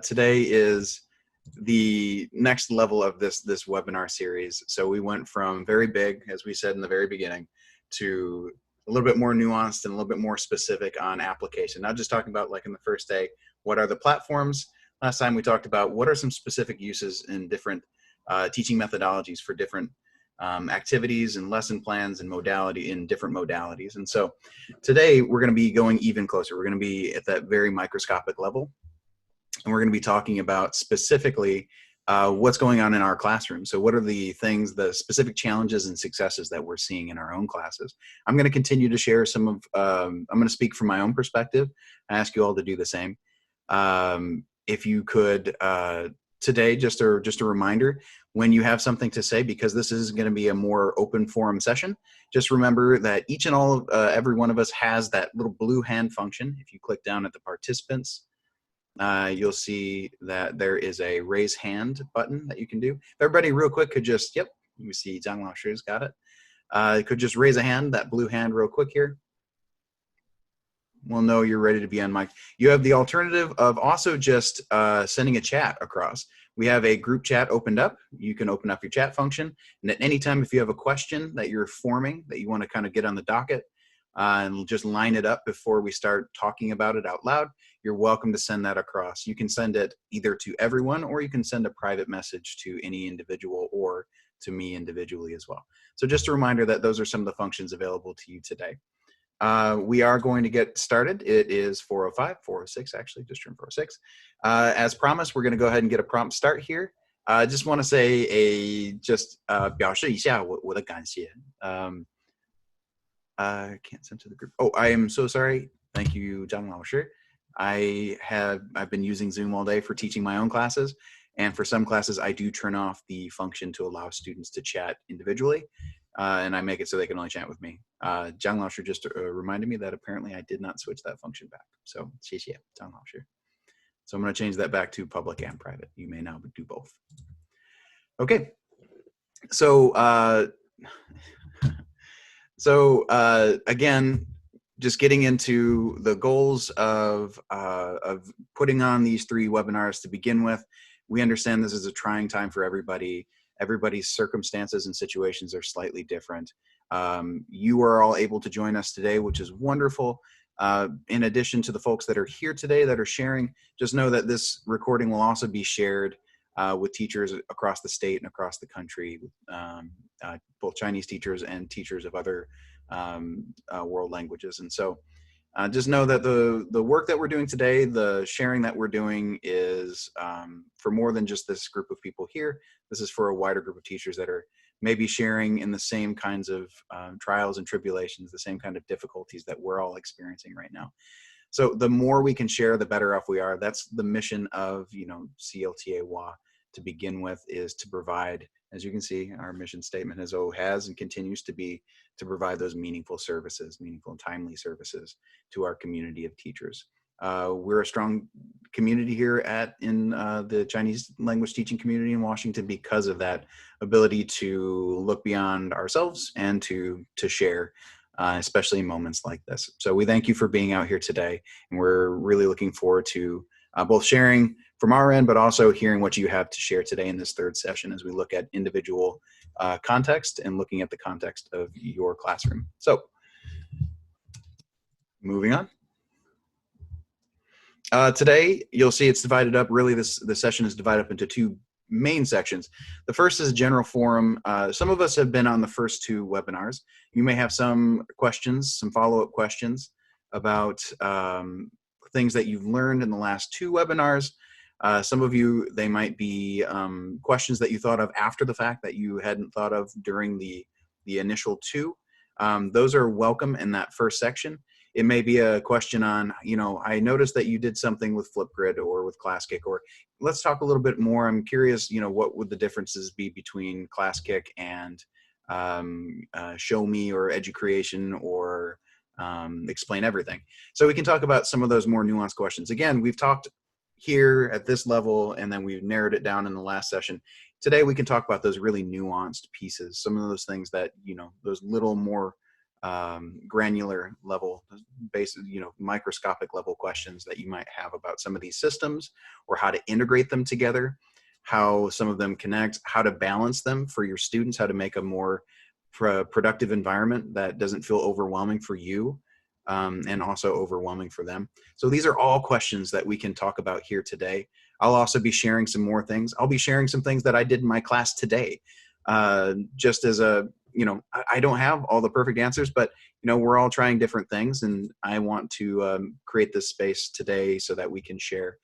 Today is the next level of this webinar series. So we went from very big, as we said in the very beginning, to a little bit more nuanced and a little bit more specific on application. Not just talking about, like in the first day, what are the platforms. Last time we talked about what are some specific uses in different teaching methodologies for different activities and lesson plans and modality in different modalities. And so today we're going to be going even closer. We're going to be at that very microscopic level. And we're going to be talking about specifically what's going on in our classroom. So what are the things, the specific challenges and successes that we're seeing in our own classes? I'm going to continue to share some of, I'm going to speak from my own perspective. I ask you all to do the same. If you could, today, just a reminder, when you have something to say, because this is going to be a more open forum session, just remember that each and all, every one of us has that little blue hand function. If you click down at the participants, you'll see that there is a raise hand button that you can do. If everybody real quick could just, yep, we see Zhang Lao Shi's got it. Could just raise a hand, that blue hand real quick here. We'll know you're ready to be on mic. You have the alternative of also just sending a chat across. We have a group chat opened up. You can open up your chat function. And at any time, if you have a question that you're forming that you want to kind of get on the docket and just line it up before we start talking about it out loud, you're welcome to send that across. You can send it either to everyone, or you can send a private message to any individual or to me individually as well. So just a reminder that those are some of the functions available to you today. We are going to get started. It is 4:05, 4:06 actually, just turned 4:06. As promised, we're going to go ahead and get a prompt start here. I just want to say表示一下我的感谢. Can't send to the group. Oh, I am so sorry. Thank you, Zhang Lao Shi. I've been using Zoom all day for teaching my own classes, and for some classes I do turn off the function to allow students to chat individually, and I make it so they can only chat with me. Zhang Lao Shi just reminded me that apparently I did not switch that function back. So, 谢谢, Zhang Lao Shi. So I'm going to change that back to public and private. You may now do both. Okay. So, again, just getting into the goals of putting on these 3 webinars to begin with. We understand this is a trying time for everybody. Everybody's circumstances and situations are slightly different. You are all able to join us today, which is wonderful. In addition to the folks that are here today that are sharing, just know that this recording will also be shared with teachers across the state and across the country, both Chinese teachers and teachers of other world languages. And so just know that the work that we're doing today, the sharing that we're doing is for more than just this group of people here. This is for a wider group of teachers that are maybe sharing in the same kinds of trials and tribulations, the same kind of difficulties that we're all experiencing right now. So the more we can share, the better off we are. That's the mission of, CLTA-WA to begin with, is to provide, as you can see, our mission statement has and continues to be, to provide those meaningful services, meaningful and timely services to our community of teachers. We're a strong community here in the Chinese language teaching community in Washington because of that ability to look beyond ourselves and to share, especially in moments like this. So we thank you for being out here today, and we're really looking forward to both sharing from our end, but also hearing what you have to share today in this 3rd session as we look at individual context and looking at the context of your classroom. So moving on. Today, you'll see it's divided up. Really, the session is divided up into 2 main sections. The first is a general forum. Some of us have been on the first 2 webinars. You may have some questions, some follow-up questions about things that you've learned in the last 2 webinars. Some of you, they might be questions that you thought of after the fact that you hadn't thought of during the initial 2. Those are welcome in that first section. It may be a question on, I noticed that you did something with Flipgrid or with ClassKick, or let's talk a little bit more. I'm curious, what would the differences be between ClassKick and Show Me or Educreation or Explain Everything. So we can talk about some of those more nuanced questions. Again, we've talked here at this level, and then we've narrowed it down in the last session. Today, we can talk about those really nuanced pieces, some of those things that, those little more granular level, microscopic level questions that you might have about some of these systems, or how to integrate them together, how some of them connect, how to balance them for your students, how to make a more productive environment that doesn't feel overwhelming for you, and also overwhelming for them. So these are all questions that we can talk about here today. I'll also be sharing some more things. I'll be sharing some things that I did in my class today. Just as a, I don't have all the perfect answers, but, we're all trying different things. And I want to create this space today so that we can share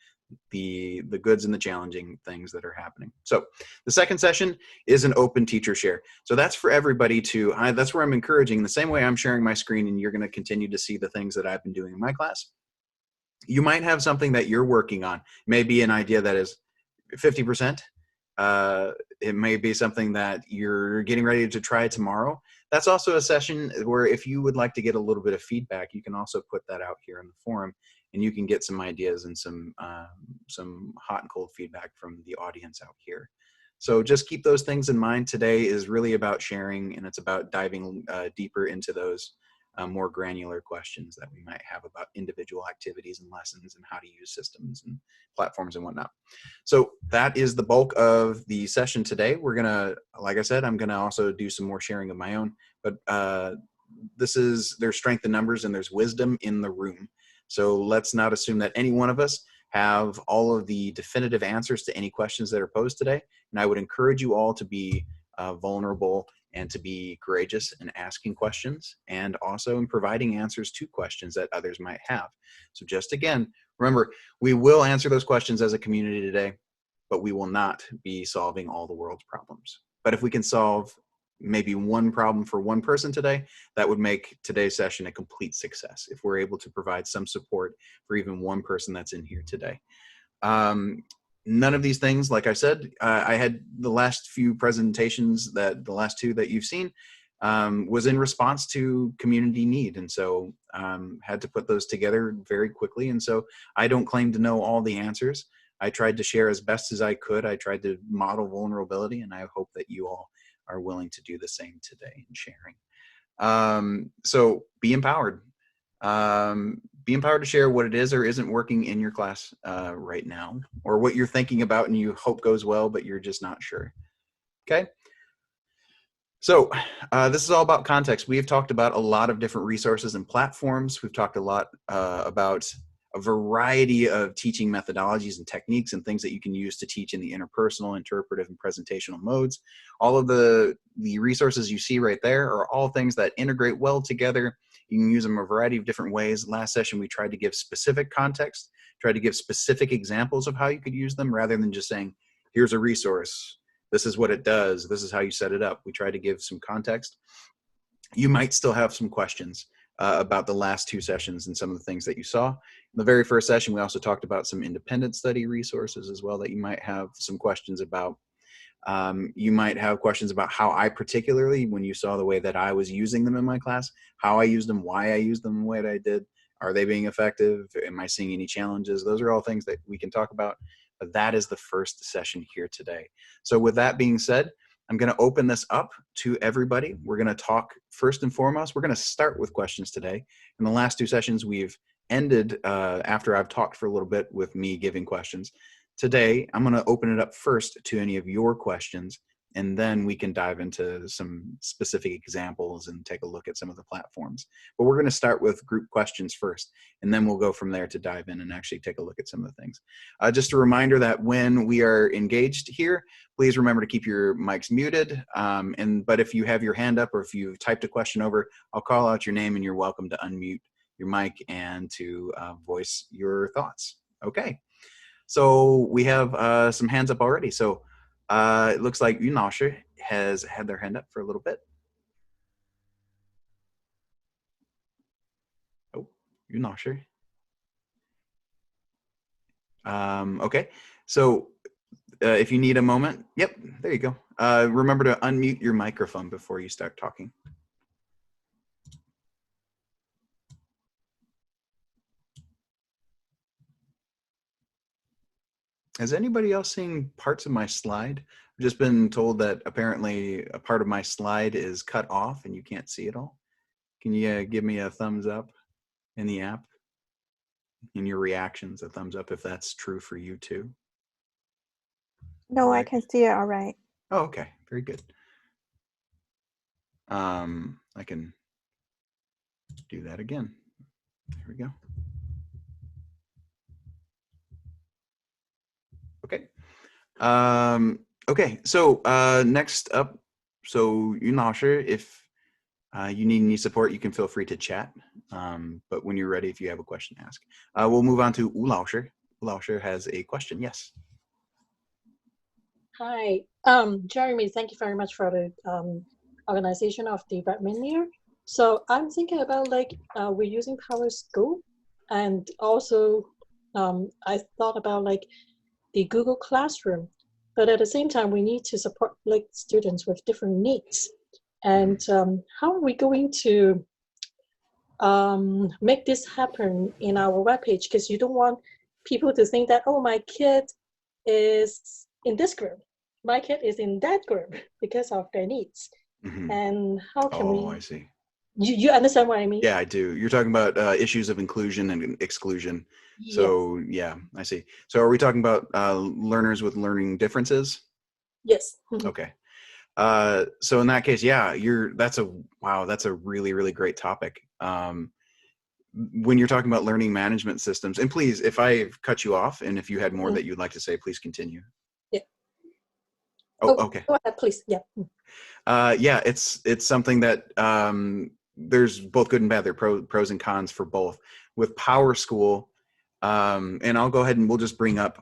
the goods and the challenging things that are happening. So the second session is an open teacher share. So that's for everybody to, that's where I'm encouraging, the same way I'm sharing my screen and you're going to continue to see the things that I've been doing in my class. You might have something that you're working on, maybe an idea that is 50%. It may be something that you're getting ready to try tomorrow. That's also a session where if you would like to get a little bit of feedback, you can also put that out here in the forum, and you can get some ideas and some hot and cold feedback from the audience out here. So just keep those things in mind. Today is really about sharing, and it's about diving deeper into those more granular questions that we might have about individual activities and lessons and how to use systems and platforms and whatnot. So that is the bulk of the session today. We're gonna, like I said, I'm gonna also do some more sharing of my own, but there's strength in numbers and there's wisdom in the room. So let's not assume that any one of us have all of the definitive answers to any questions that are posed today. And I would encourage you all to be vulnerable and to be courageous in asking questions, and also in providing answers to questions that others might have. So just again, remember, we will answer those questions as a community today, but we will not be solving all the world's problems. But if we can solve maybe one problem for one person today, that would make today's session a complete success if we're able to provide some support for even one person that's in here today. None of these things, like I said, I had the last few presentations, the last two that you've seen, was in response to community need. And so had to put those together very quickly. And so I don't claim to know all the answers. I tried to share as best as I could. I tried to model vulnerability, and I hope that you all are willing to do the same today in sharing. So be empowered. Be empowered to share what it is or isn't working in your class right now, or what you're thinking about and you hope goes well, but you're just not sure. Okay. So this is all about context. We have talked about a lot of different resources and platforms. We've talked a lot about a variety of teaching methodologies and techniques and things that you can use to teach in the interpersonal, interpretive, and presentational modes. All of the resources you see right there are all things that integrate well together. You can use them a variety of different ways. Last session, we tried to give specific context, tried to give specific examples of how you could use them rather than just saying, here's a resource, this is what it does, this is how you set it up. We tried to give some context. You might still have some questions about the last two sessions and some of the things that you saw. In the very first session, we also talked about some independent study resources as well that you might have some questions about. You might have questions about how I particularly, when you saw the way that I was using them in my class, how I used them, why I used them the way that I did. Are they being effective? Am I seeing any challenges? Those are all things that we can talk about, but that is the first session here today. So with that being said, I'm going to open this up to everybody. We're going to talk first and foremost. We're going to start with questions today. In the last two sessions, we've ended after I've talked for a little bit with me giving questions. Today, I'm going to open it up first to any of your questions, and then we can dive into some specific examples and take a look at some of the platforms. But we're going to start with group questions first, and then we'll go from there to dive in and actually take a look at some of the things. Just a reminder that when we are engaged here, please remember to keep your mics muted. But if you have your hand up or if you've typed a question over, I'll call out your name and you're welcome to unmute your mic and to voice your thoughts. Okay. So we have some hands up already. So it looks like Yunasher has had their hand up for a little bit. Oh, Yunasher. Okay. So if you need a moment, yep, there you go. Remember to unmute your microphone before you start talking. Has anybody else seen parts of my slide? I've just been told that apparently a part of my slide is cut off and you can't see it all. Can you give me a thumbs up in the app? In your reactions, a thumbs up if that's true for you too. No, I can see it all right. Oh, okay. Very good. I can do that again. There we go. Okay. Okay. So next up, so Yun Lao Shi, if you need any support, you can feel free to chat. But when you're ready, if you have a question, ask. We'll move on to Wu Lao Shi. Wu Lao Shi has a question. Yes. Hi, Jeremy, thank you very much for the organization of the webinar. So I'm thinking about like we're using Power School, and also I thought about like the Google Classroom, but at the same time we need to support like students with different needs. And how are we going to make this happen in our webpage? Because you don't want people to think that, oh, my kid is in this group, my kid is in that group because of their needs. And how can we? Oh, I see. You understand what I mean? Yeah, I do. You're talking about issues of inclusion and exclusion. So yeah, I see. So are we talking about learners with learning differences? Yes. Okay. So in that case, yeah, that's a really, really great topic. When you're talking about learning management systems, and please, if I cut you off and if you had more that you'd like to say, please continue. Yeah. Oh, okay. Go ahead, please. Yeah. Yeah, it's something that there's both good and bad. There are pros and cons for both. With Power School, and I'll go ahead and we'll just bring up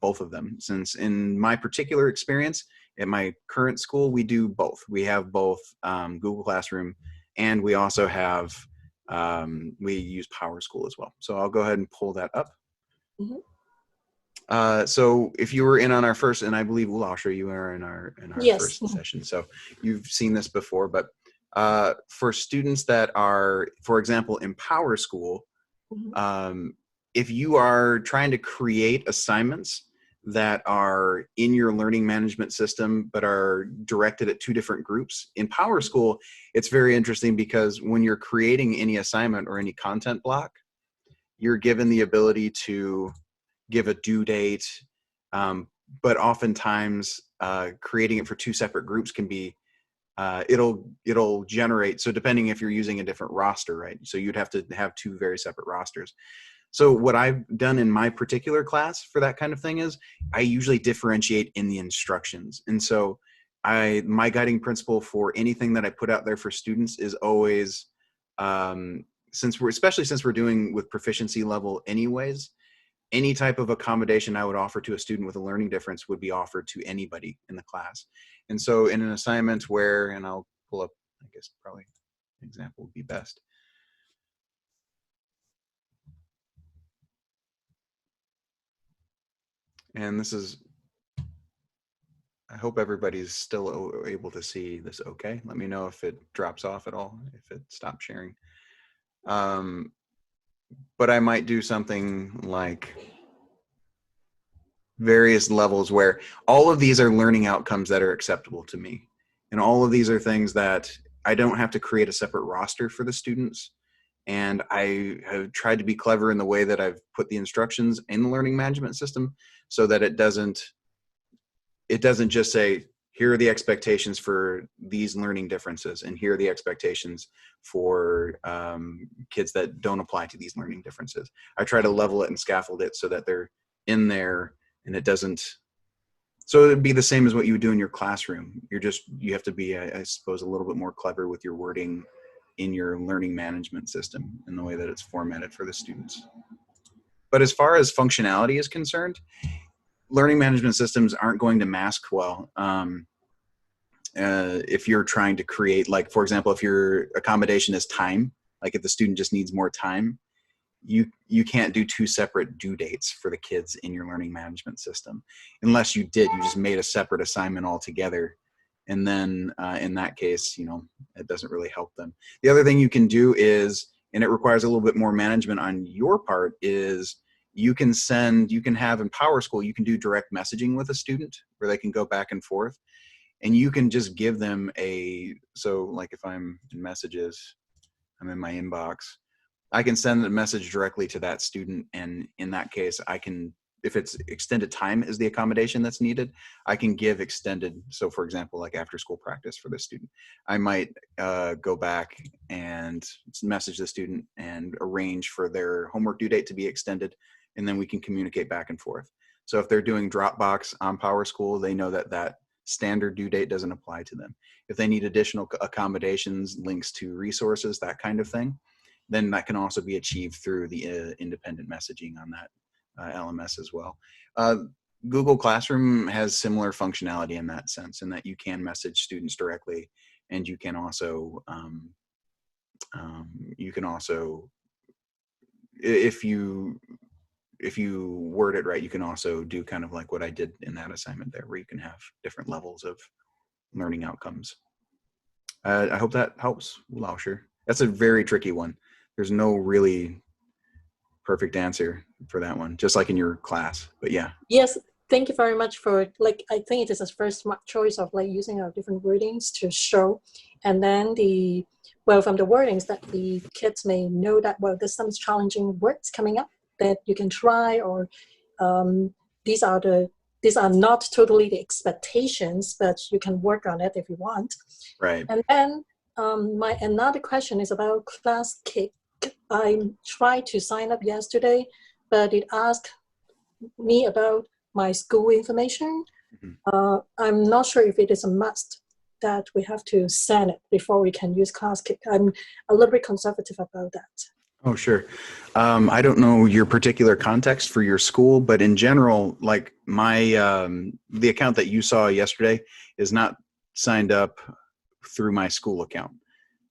both of them, since in my particular experience at my current school, we do both. We have both Google Classroom, and we also have we use Power School as well. So I'll go ahead and pull that up. So if you were in on our first, and I believe Wu Lao Shi, you were in our first session, so you've seen this before. But for students that are, for example, in Power School, if you are trying to create assignments that are in your learning management system but are directed at two different groups, in Power School, it's very interesting because when you're creating any assignment or any content block, you're given the ability to give a due date, but oftentimes creating it for two separate groups can be, it'll generate, so depending if you're using a different roster, right? So you'd have to have two very separate rosters. So what I've done in my particular class for that kind of thing is I usually differentiate in the instructions. And so my guiding principle for anything that I put out there for students is always, especially since we're doing with proficiency level anyways, any type of accommodation I would offer to a student with a learning difference would be offered to anybody in the class. And so in an assignment where, and I'll pull up, I guess probably an example would be best. And this is, I hope everybody's still able to see this okay. Let me know if it drops off at all, if it stops sharing. But I might do something like various levels where all of these are learning outcomes that are acceptable to me. And all of these are things that I don't have to create a separate roster for the students. And I have tried to be clever in the way that I've put the instructions in the learning management system so that it doesn't just say, here are the expectations for these learning differences, and here are the expectations for kids that don't apply to these learning differences. I try to level it and scaffold it so that they're in there, and it doesn't, so it'd be the same as what you would do in your classroom. You have to be, I suppose, a little bit more clever with your wording in your learning management system in the way that it's formatted for the students. But as far as functionality is concerned, learning management systems aren't going to mask well. If you're trying to create, like, for example, if your accommodation is time, like if the student just needs more time, you can't do two separate due dates for the kids in your learning management system. Unless you just made a separate assignment altogether. And then in that case, it doesn't really help them. The other thing you can do is, and it requires a little bit more management on your part, is you can have in Power School, you can do direct messaging with a student where they can go back and forth. And you can just give them so like if I'm in messages, I'm in my inbox, I can send a message directly to that student. And in that case, I can, if it's extended time is the accommodation that's needed, I can give extended. So for example, like after school practice for the student, I might go back and message the student and arrange for their homework due date to be extended. And then we can communicate back and forth. So if they're doing Dropbox on PowerSchool, they know that that standard due date doesn't apply to them. If they need additional accommodations, links to resources, that kind of thing, then that can also be achieved through the independent messaging on that LMS as well. Google Classroom has similar functionality in that sense, in that you can message students directly, and you can also if you word it right, you can also do kind of like what I did in that assignment there, where you can have different levels of learning outcomes. I hope that helps, Lauscher. That's a very tricky one. There's no really perfect answer for that one, just like in your class, but yeah. Yes, thank you very much for, like, I think it is a very smart choice of like using our different wordings to show, and then from the wordings that the kids may know that, well, there's some challenging words coming up that you can try, or these are not totally the expectations, but you can work on it if you want. Right. And then my another question is about ClassKick. I tried to sign up yesterday, but it asked me about my school information. Mm-hmm. I'm not sure if it is a must that we have to send it before we can use ClassKick. I'm a little bit conservative about that. Oh, sure. I don't know your particular context for your school, but in general, like my the account that you saw yesterday is not signed up through my school account.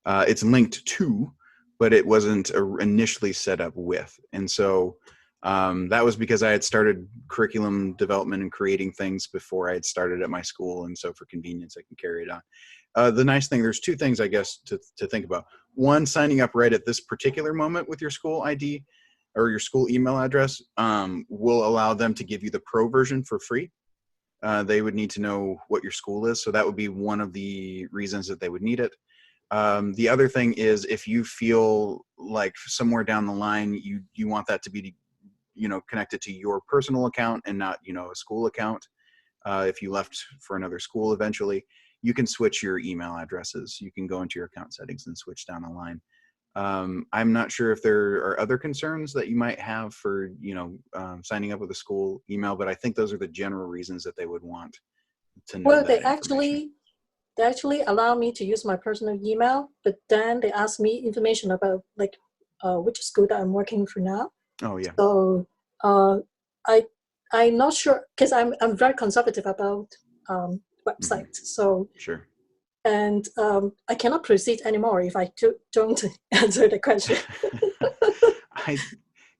It's linked to, but it wasn't initially set up with. And so that was because I had started curriculum development and creating things before I had started at my school. And so for convenience, I can carry it on. The nice thing, there's two things, I guess, to think about. One, signing up right at this particular moment with your school ID or your school email address will allow them to give you the pro version for free. They would need to know what your school is. So that would be one of the reasons that they would need it. The other thing is, if you feel like somewhere down the line you want that to be, connected to your personal account and not, a school account, if you left for another school eventually, you can switch your email addresses. You can go into your account settings and switch down the line. I'm not sure if there are other concerns that you might have for, signing up with a school email, but I think those are the general reasons that they would want to know. Well, they actually allow me to use my personal email, but then they ask me information about like which school that I'm working for now. Oh yeah. So I'm not sure, because I'm very conservative about websites. Mm-hmm. So sure. And I cannot proceed anymore if I don't answer the question.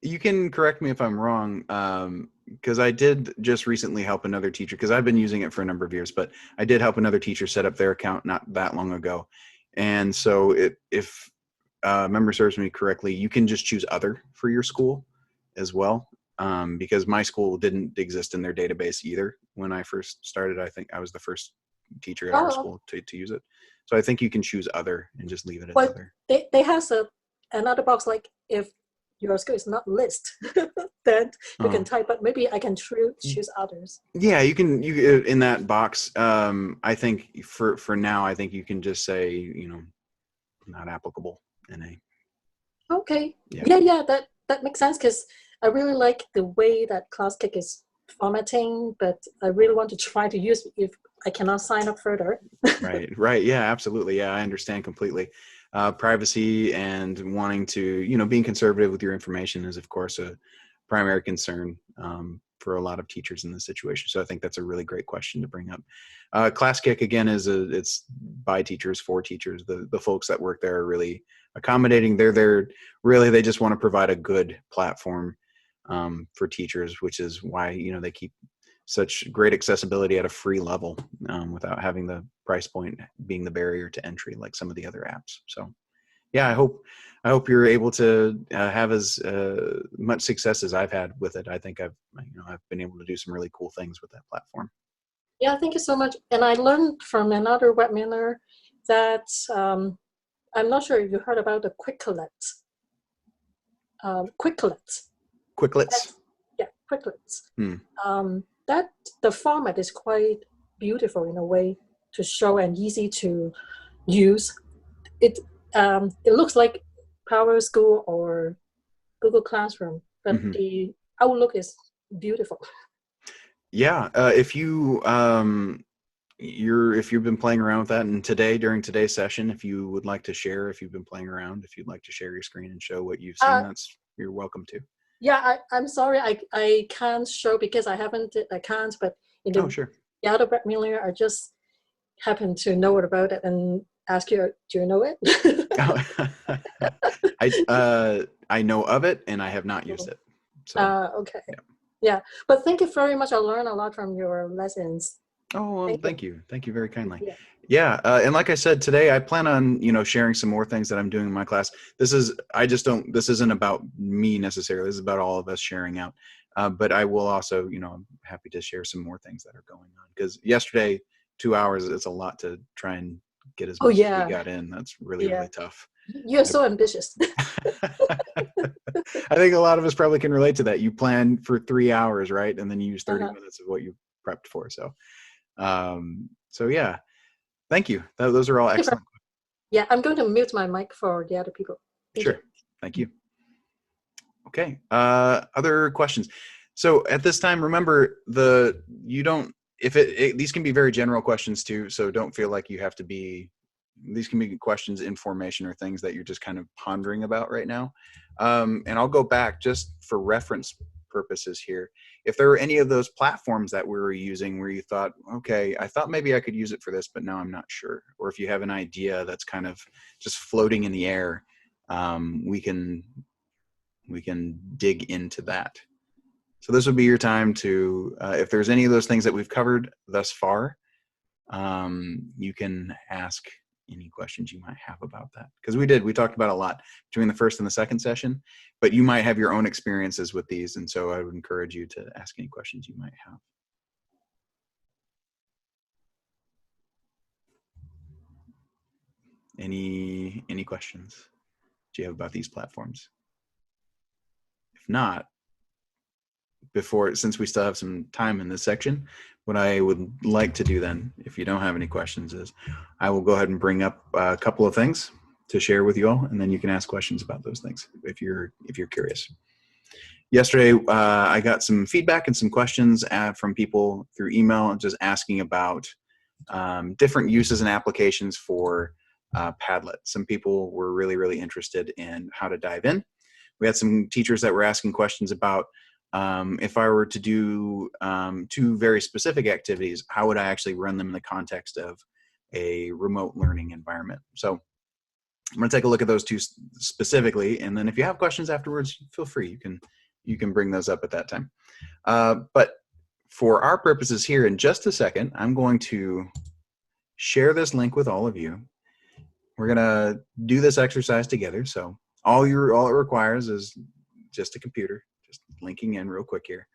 You can correct me if I'm wrong, because I did just recently help another teacher, because I've been using it for a number of years, but I did help another teacher set up their account not that long ago. And so if memory serves me correctly, you can just choose other for your school as well, because my school didn't exist in their database either when I first started. I think I was the first teacher at our school to use it. So I think you can choose other and just leave it as other. They have another box, like if your school is not list, then you can type, but maybe I can choose others. Yeah, you can in that box. I think for now, I think you can just say, not applicable NA. Okay. Yeah, that makes sense, because I really like the way that ClassKick is formatting, but I really want to try to use it if I cannot sign up further. Right. Yeah, absolutely. Yeah, I understand completely. Privacy and wanting to, being conservative with your information is, of course, a primary concern for a lot of teachers in this situation. So I think that's a really great question to bring up. ClassKick, again, it's by teachers, for teachers. The folks that work there are really accommodating. They're there, really, they just want to provide a good platform for teachers, which is why, they keep such great accessibility at a free level without having the price point being the barrier to entry like some of the other apps. So yeah, I hope you're able to have as much success as I've had with it. I think I've been able to do some really cool things with that platform. Yeah, thank you so much. And I learned from another webinar that I'm not sure if you heard about the Quicklets. Quicklets. Quicklets. Yeah, Quicklets. Hmm. That the format is quite beautiful in a way to show and easy to use. It looks like Power School or Google Classroom, but Mm-hmm. the outlook is beautiful. Yeah, if you've been playing around with that, and during today's session, if you would like to share, if you've been playing around, if you'd like to share your screen and show what you've seen, you're welcome to. Yeah, I'm sorry, I can't show because I can't. But in the sure. other Brad Miller, I just happened to know about it and ask you, do you know it? I know of it, and I have not used it. So okay. Yeah, but thank you very much. I learned a lot from your lessons. Oh, well, thank you. Thank you very kindly. Yeah. And like I said, today I plan on, sharing some more things that I'm doing in my class. This isn't about me necessarily. This is about all of us sharing out. But I will also, I'm happy to share some more things that are going on. Because yesterday, 2 hours, it's a lot to try and get as much as we got in. That's really, really tough. You're so ambitious. I think a lot of us probably can relate to that. You plan for 3 hours, right? And then you use 30 minutes of what you prepped for. So yeah, thank you. Those are all excellent. Yeah, I'm going to mute my mic for the other people. Thank you. Okay. Other questions? So at this time, remember these can be very general questions too. So don't feel like you have to be. These can be questions, information, or things that you're just kind of pondering about right now. And I'll go back just for reference purposes here. If there were any of those platforms that we were using where you thought, okay, I thought maybe I could use it for this, but now I'm not sure. Or if you have an idea that's kind of just floating in the air, we can dig into that. So this would be your time to, if there's any of those things that we've covered thus far, you can ask any questions you might have about that. Because we talked about a lot between the first and the second session, but you might have your own experiences with these. And so I would encourage you to ask any questions you might have. Any questions do you have about these platforms? If not, since we still have some time in this section, what I would like to do then, if you don't have any questions, is I will go ahead and bring up a couple of things to share with you all, and then you can ask questions about those things if you're curious. Yesterday, I got some feedback and some questions from people through email, just asking about different uses and applications for Padlet. Some people were really, really interested in how to dive in. We had some teachers that were asking questions about if I were to do 2 very specific activities, how would I actually run them in the context of a remote learning environment? So I'm going to take a look at those 2 specifically, and then if you have questions afterwards, feel free. You can bring those up at that time. But for our purposes here, in just a second, I'm going to share this link with all of you. We're going to do this exercise together. So all it requires is just a computer, just linking in real quick here.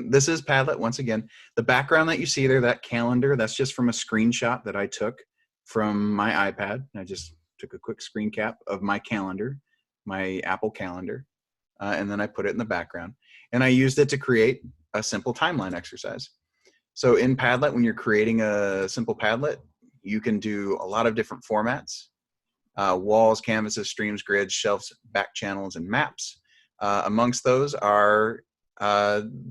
This is Padlet once again. The background that you see there, that calendar, that's just from a screenshot that I took from my iPad. I just took a quick screen cap of my calendar, my Apple Calendar, and then I put it in the background. And I used it to create a simple timeline exercise. So in Padlet, when you're creating a simple Padlet, you can do a lot of different formats: walls, canvases, streams, grids, shelves, back channels, and maps. Amongst those are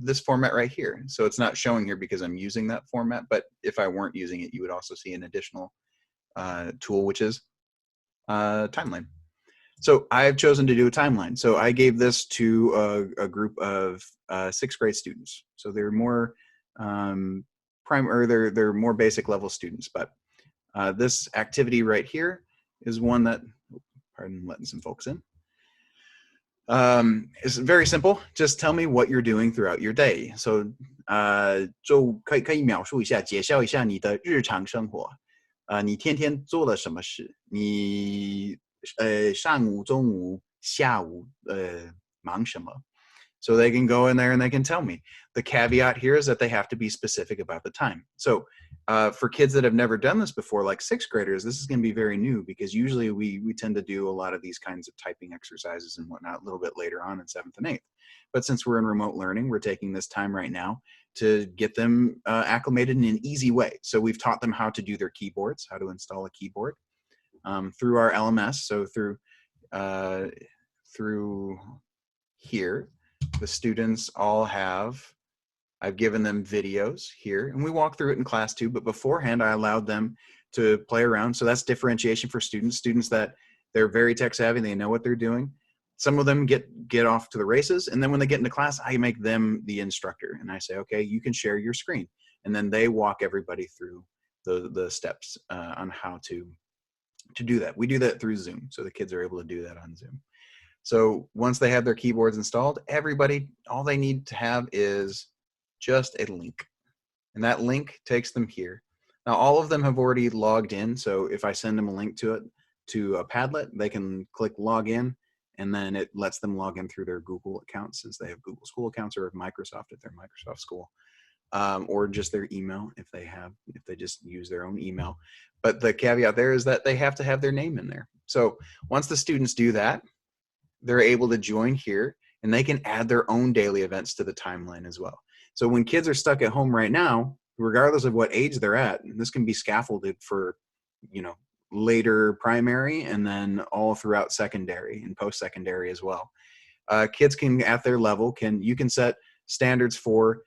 this format right here. So it's not showing here because I'm using that format, but if I weren't using it, you would also see an additional tool, which is timeline. So I've chosen to do a timeline. So I gave this to a group of 6th grade students. So they're more they're more basic level students, but this activity right here is one that, pardon letting some folks in. It's very simple. Just tell me what you're doing throughout your day. So 就可以描述一下，介绍一下你的日常生活。你天天做了什么事？你上午、中午、下午忙什么？ So they can go in there and they can tell me. The caveat here is that they have to be specific about the time. So For kids that have never done this before, like sixth graders, this is going to be very new because usually we tend to do a lot of these kinds of typing exercises and whatnot a little bit later on in seventh and eighth. But since we're in remote learning, we're taking this time right now to get them acclimated in an easy way. So we've taught them how to do their keyboards, how to install a keyboard through our LMS. So through here, the students all have, I've given them videos here, and we walk through it in class too, but beforehand I allowed them to play around. So that's differentiation for students that they're very tech savvy, they know what they're doing. Some of them get off to the races, and then when they get into class, I make them the instructor, and I say, okay, you can share your screen. And then they walk everybody through the steps on how to do that. We do that through Zoom, so the kids are able to do that on Zoom. So once they have their keyboards installed, everybody, all they need to have is just a link. And that link takes them here. Now, all of them have already logged in. So if I send them a link to a Padlet, they can click log in, and then it lets them log in through their Google account, since they have Google School accounts, or Microsoft if they're Microsoft School, or just their email if they just use their own email. But the caveat there is that they have to have their name in there. So once the students do that, they're able to join here, and they can add their own daily events to the timeline as well. So when kids are stuck at home right now, regardless of what age they're at, and this can be scaffolded for, later primary and then all throughout secondary and post-secondary as well. Kids can, at their level, you can set standards for,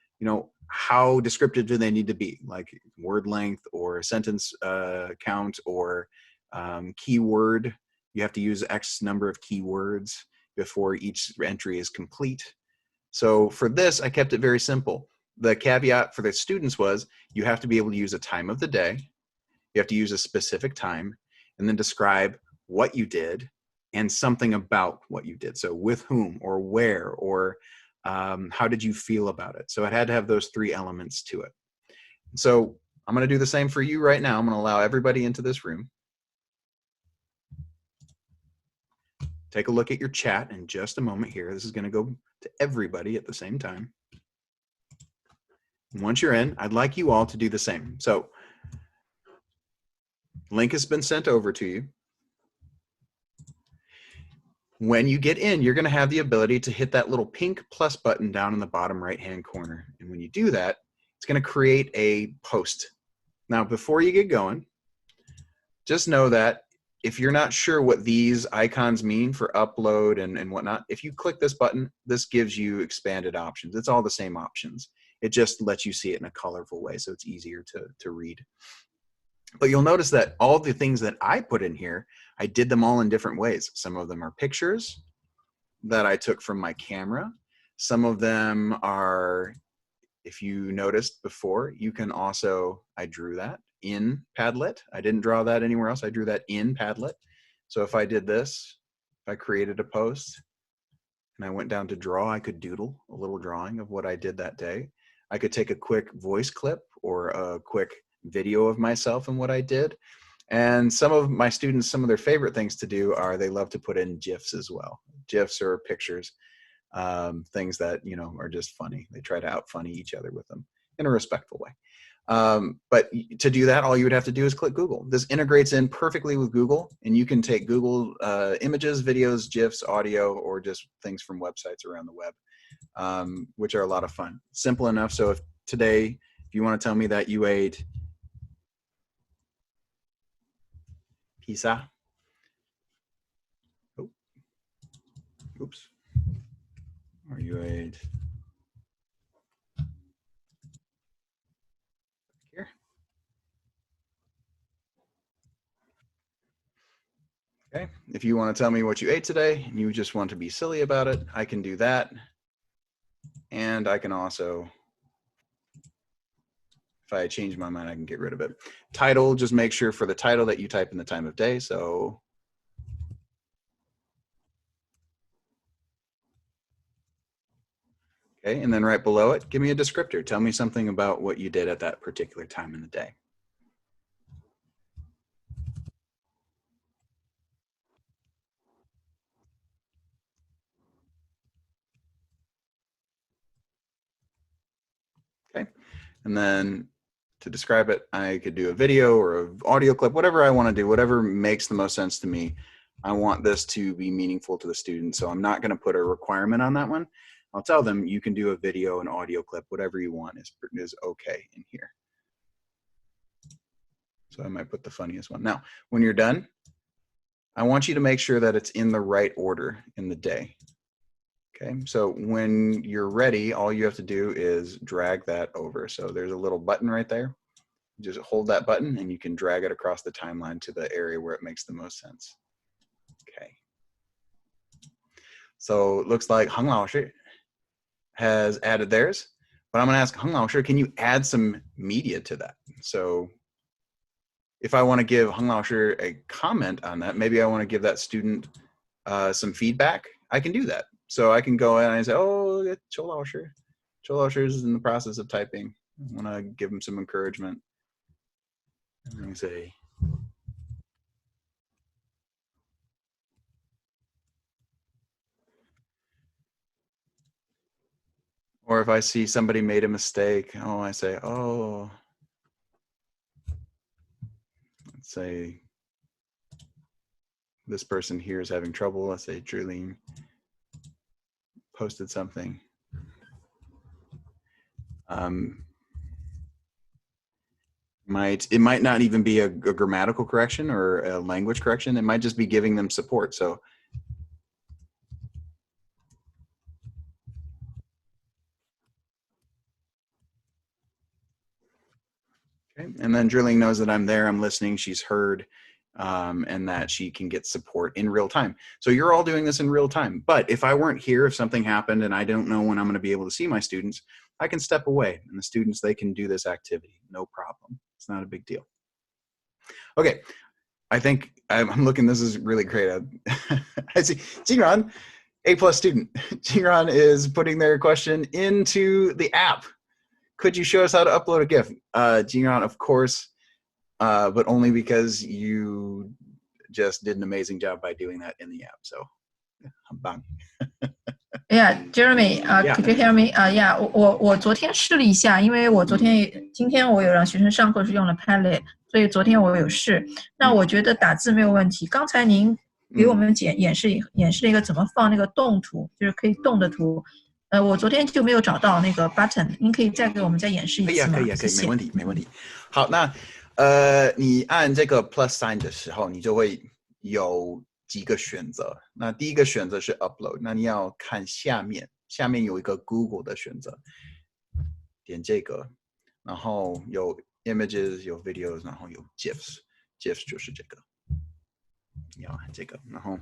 how descriptive do they need to be, like word length or sentence count or keyword. You have to use X number of keywords before each entry is complete. So for this, I kept it very simple. The caveat for the students was you have to be able to use a time of the day, you have to use a specific time, and then describe what you did and something about what you did. So with whom or where, or how did you feel about it? So it had to have those three elements to it. So I'm going to do the same for you right now. I'm going to allow everybody into this room. Take a look at your chat in just a moment here. This is going to go to everybody at the same time. Once you're in, I'd like you all to do the same. So link has been sent over to you. When you get in, you're going to have the ability to hit that little pink plus button down in the bottom right-hand corner. And when you do that, it's going to create a post. Now, before you get going, just know that if you're not sure what these icons mean for upload and whatnot, if you click this button, this gives you expanded options. It's all the same options. It just lets you see it in a colorful way, so it's easier to read. But you'll notice that all the things that I put in here, I did them all in different ways. Some of them are pictures that I took from my camera. Some of them are, if you noticed before, you can also, I drew that in Padlet. I didn't draw that anywhere else. I drew that in Padlet. So if I did this, if I created a post and I went down to draw, I could doodle a little drawing of what I did that day. I could take a quick voice clip or a quick video of myself and what I did. And some of my students, some of their favorite things to do are they love to put in GIFs as well. GIFs or pictures, things that, are just funny. They try to out-funny each other with them in a respectful way. But to do that, all you would have to do is click Google. This integrates in perfectly with Google, and you can take Google images, videos, GIFs, audio, or just things from websites around the web, which are a lot of fun. Simple enough. So if today, if you want to tell me that you ate pizza, oops, or you ate here. Okay, if you want to tell me what you ate today and you just want to be silly about it, I can do that. And I can also, if I change my mind, I can get rid of it. Title, just make sure for the title that you type in the time of day. So okay, and then right below it, give me a descriptor. Tell me something about what you did at that particular time in the day. Okay, and then to describe it. I could do a video or an audio clip, whatever I want to do, whatever makes the most sense to me. I want this to be meaningful to the student, so I'm not going to put a requirement on that one. I'll tell them you can do a video, an audio clip, whatever you want is okay in here. So I might put the funniest one. Now, when you're done, I want you to make sure that it's in the right order in the day. Okay, so when you're ready, all you have to do is drag that over. So there's a little button right there. Just hold that button and you can drag it across the timeline to the area where it makes the most sense. Okay. So it looks like Heng Laoshi has added theirs, but I'm gonna ask Heng Laoshi, can you add some media to that? So if I wanna give Heng Laoshi a comment on that, maybe I wanna give that student some feedback, I can do that. So I can go in and say, oh, Chou Laoshi is in the process of typing. I wanna give him some encouragement. And I say, or if I see somebody made a mistake, oh, I say, oh, let's say this person here is having trouble. Let's say Julie posted something. It might not even be a grammatical correction or a language correction. It might just be giving them support. So okay. And then Drilling knows that I'm there, I'm listening, she's heard, and that she can get support in real time. So you're all doing this in real time. But if I weren't here, if something happened and I don't know when I'm gonna be able to see my students, I can step away and the students, they can do this activity, no problem. It's not a big deal. Okay, I think I'm looking, this is really great. I see Jingran, A+ student. Jingran is putting their question into the app. Could you show us how to upload a GIF? Jingran, of course, but only because you just did an amazing job by doing that in the app. So, bang. Yeah, Jeremy, Yeah. could you hear me? Yeah,我昨天试了一下，因为我今天我有让学生上课是用了 Padlet， 所以昨天我有试。那我觉得打字没有问题。刚才您给我们演示了一个怎么放那个动图，就是可以动的图。我昨天就没有找到那个 button， 您可以再给我们再演示一次吗？可以，没问题，没问题。好，那你按这个 plus sign 的时候，你就会有几个选择。那第一个选择是 upload， 那你要看下面有一个 Google 的选择，点这个，然后有 images， 有 videos， 然后有 GIFs 就是这个，你要按这个，然后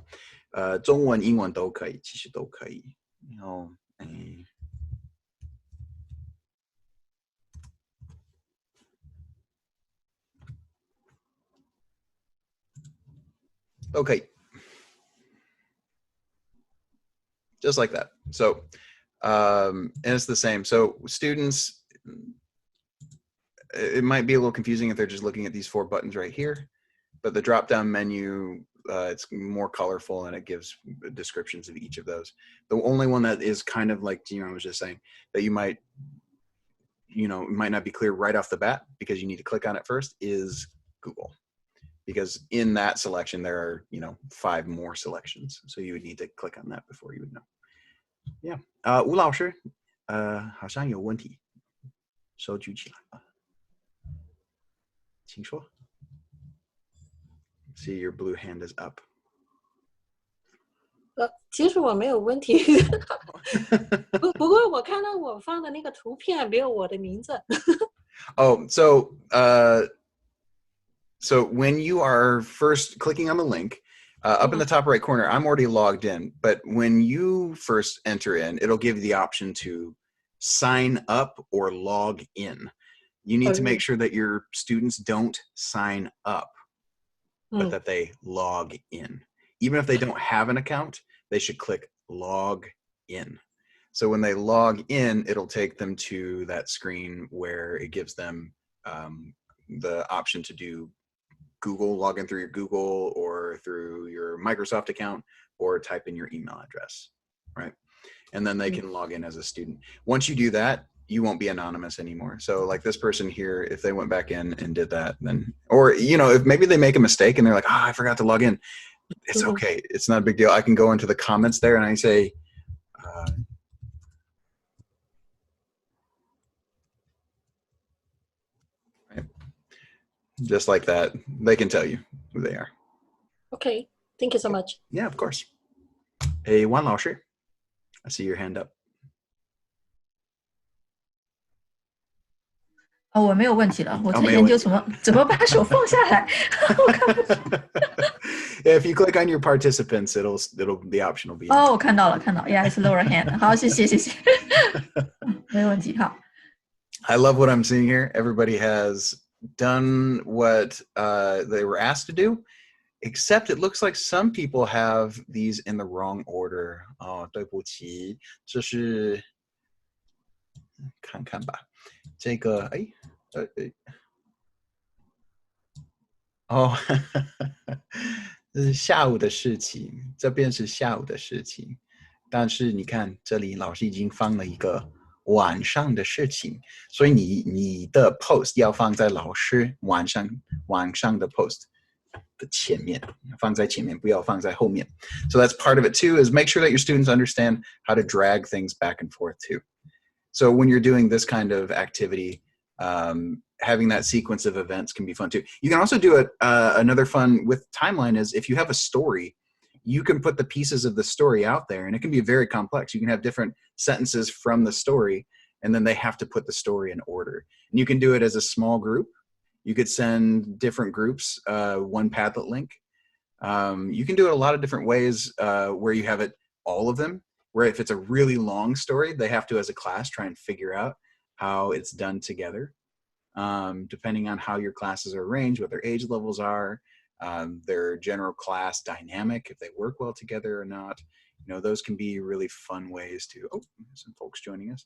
中文、英文都可以，其实都可以，然后okay, just like that. So, and it's the same. So students, it might be a little confusing if they're just looking at these 4 buttons right here, but the drop-down menu, it's more colorful and it gives descriptions of each of those. The only one that is kind of like Gina was just saying, that you might not be clear right off the bat because you need to click on it first, is Google. Because in that selection, there are, 5 more selections. So you would need to click on that before you would know. Yeah. 吴老师，好像有问题，手举起来了，请说。See, your blue hand is up. 其实我没有问题，不过我看到我放的那个图片没有我的名字。Oh, so when you are first clicking on the link, up in the top right corner, I'm already logged in, but when you first enter in, it'll give you the option to sign up or log in. You need to make sure that your students don't sign up, but that they log in. Even if they don't have an account, they should click log in. So when they log in, it'll take them to that screen where it gives them the option to do Google, log in through your Google or through your Microsoft account, or type in your email address, right? And then they can log in as a student. Once you do that, you won't be anonymous anymore. So like this person here, if they went back in and did that, then, or, you know, if maybe they make a mistake and they're like, I forgot to log in. It's okay. It's not a big deal. I can go into the comments there and I say, right, just like that, they can tell you who they are. Okay, thank you so much. Yeah, of course. Hey, Wan Lao Shi, I see your hand up. 哦，我没有问题了，我在没有问题。研究怎么把手放下来，我看不清。If you click on your participants, the option will be. 哦，我看到了，Yeah, it's lower hand. 好，谢谢。没问题，好。I love what I'm seeing here. Everybody has done what they were asked to do, except it looks like some people have these in the wrong order. 哦，对不起，这是看看吧。这个，哦，这是下午的事情，这边是下午的事情，但是你看这里老师已经放了一个晚上的事情，所以你的 post 要放在老师晚上的 post 的前面，放在前面，不要放在后面。So that's part of it too, is make sure that your students understand how to drag things back and forth too. So when you're doing this kind of activity, having that sequence of events can be fun too. You can also do it. Another fun with timeline is if you have a story, you can put the pieces of the story out there, and it can be very complex. You can have different sentences from the story, and then they have to put the story in order. And you can do it as a small group. You could send different groups one Padlet link. You can do it a lot of different ways where you have it, all of them, where if it's a really long story, they have to, as a class, try and figure out how it's done together. Depending on how your classes are arranged, what their age levels are, their general class dynamic, if they work well together or not. You know, those can be really fun ways to, oh, some folks joining us.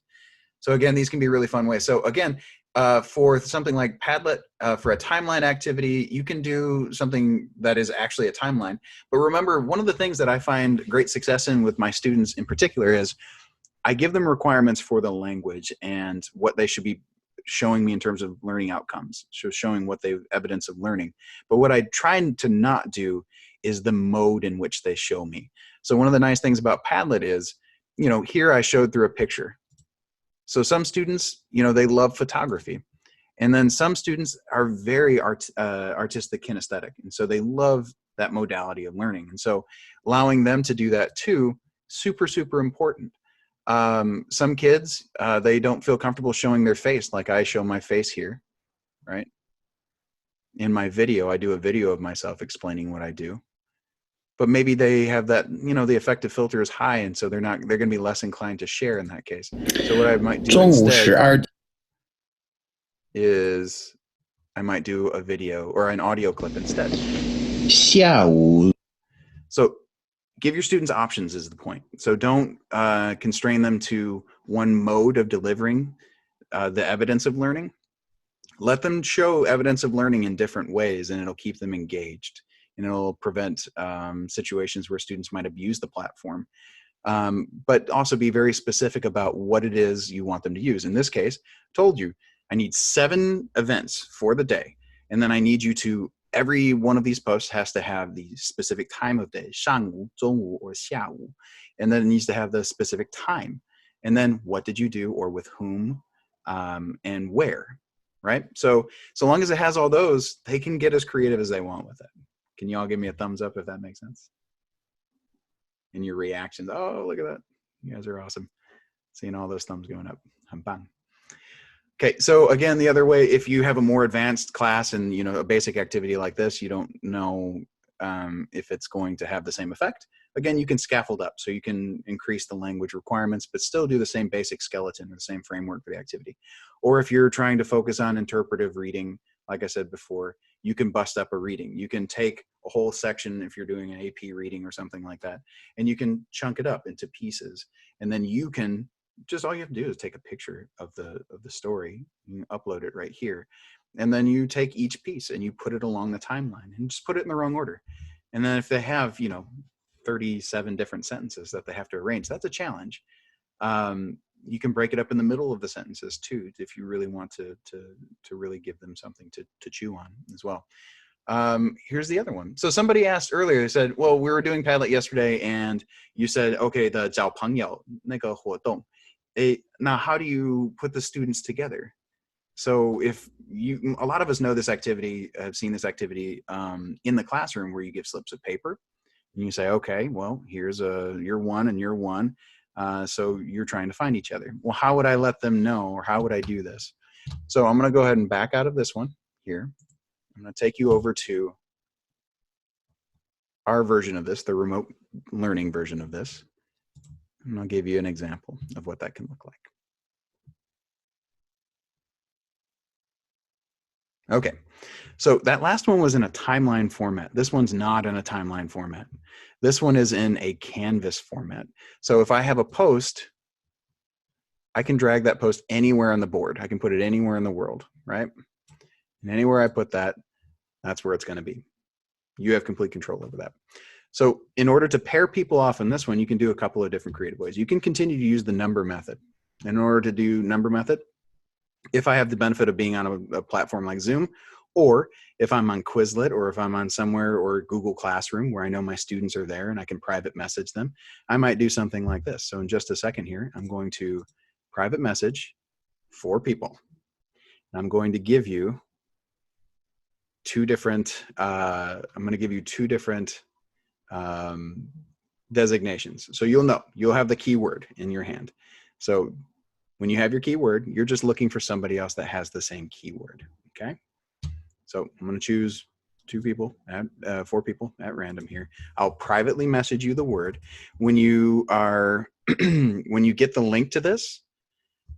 So again, these can be really fun ways. So again, for something like Padlet, for a timeline activity, you can do something that is actually a timeline. But remember, one of the things that I find great success in with my students in particular is I give them requirements for the language and what they should be showing me in terms of learning outcomes, so showing what they've evidence of learning. But what I try to not do is the mode in which they show me. So one of the nice things about Padlet is, you know, here I showed through a picture. So some students, you know, they love photography. And then some students are very artistic kinesthetic. And so they love that modality of learning. And so allowing them to do that too, super, super important. Some kids, they don't feel comfortable showing their face like I show my face here, right? In my video, I do a video of myself explaining what I do. But maybe they have that, you know, the effective filter is high, and so they're going to be less inclined to share in that case. So what I might do instead is I might do a video or an audio clip instead. 下午 So give your students options is the point. So don't constrain them to one mode of delivering the evidence of learning. Let them show evidence of learning in different ways, and it'll keep them engaged. And it'll prevent situations where students might abuse the platform. But also be very specific about what it is you want them to use. In this case, told you, I need 7 events for the day. And then I need you to, every one of these posts has to have the specific time of day, 上午, 中午, or 下午. And then it needs to have the specific time. And then what did you do, or with whom, and where, right? So long as it has all those, they can get as creative as they want with it. Can you all give me a thumbs up if that makes sense? And your reactions, oh, look at that. You guys are awesome. Seeing all those thumbs going up. Bang. Okay, so again, the other way, if you have a more advanced class and, you know, a basic activity like this, you don't know if it's going to have the same effect. Again, you can scaffold up, so you can increase the language requirements, but still do the same basic skeleton or the same framework for the activity. Or if you're trying to focus on interpretive reading, like I said before, you can bust up a reading. You can take a whole section if you're doing an AP reading or something like that, and you can chunk it up into pieces. And then you can just, all you have to do is take a picture of the story, you can upload it right here. And then you take each piece and you put it along the timeline and just put it in the wrong order. And then if they have, you know, 37 different sentences that they have to arrange, that's a challenge. you can break it up in the middle of the sentences too, if you really want to really give them something to chew on as well. Here's the other one. So somebody asked earlier, they said, well, we were doing Padlet yesterday and you said, okay, the 找朋友那个活动. Now, how do you put the students together? So if you, a lot of us know this activity, have seen this activity in the classroom where you give slips of paper and you say, okay, well, here's you're one and you're one. So you're trying to find each other. Well, how would I let them know, or how would I do this? So I'm going to go ahead and back out of this one here. I'm going to take you over to our version of this, the remote learning version of this. And I'll give you an example of what that can look like. Okay, so that last one was in a timeline format. This one's not in a timeline format. This one is in a Canvas format. So if I have a post, I can drag that post anywhere on the board. I can put it anywhere in the world, right? And anywhere I put that, that's where it's going to be. You have complete control over that. So in order to pair people off in this one, you can do a couple of different creative ways. You can continue to use the number method. In order to do number method, if I have the benefit of being on a platform like Zoom, or if I'm on Quizlet, or if I'm on somewhere or Google Classroom where I know my students are there and I can private message them, I might do something like this. So in just a second here, I'm going to private message 4 people. I'm going to give you two different, designations. So you'll know, you'll have the keyword in your hand. So when you have your keyword, you're just looking for somebody else that has the same keyword, okay? So I'm gonna choose 4 people at random here. I'll privately message you the word. When you are, when you get the link to this,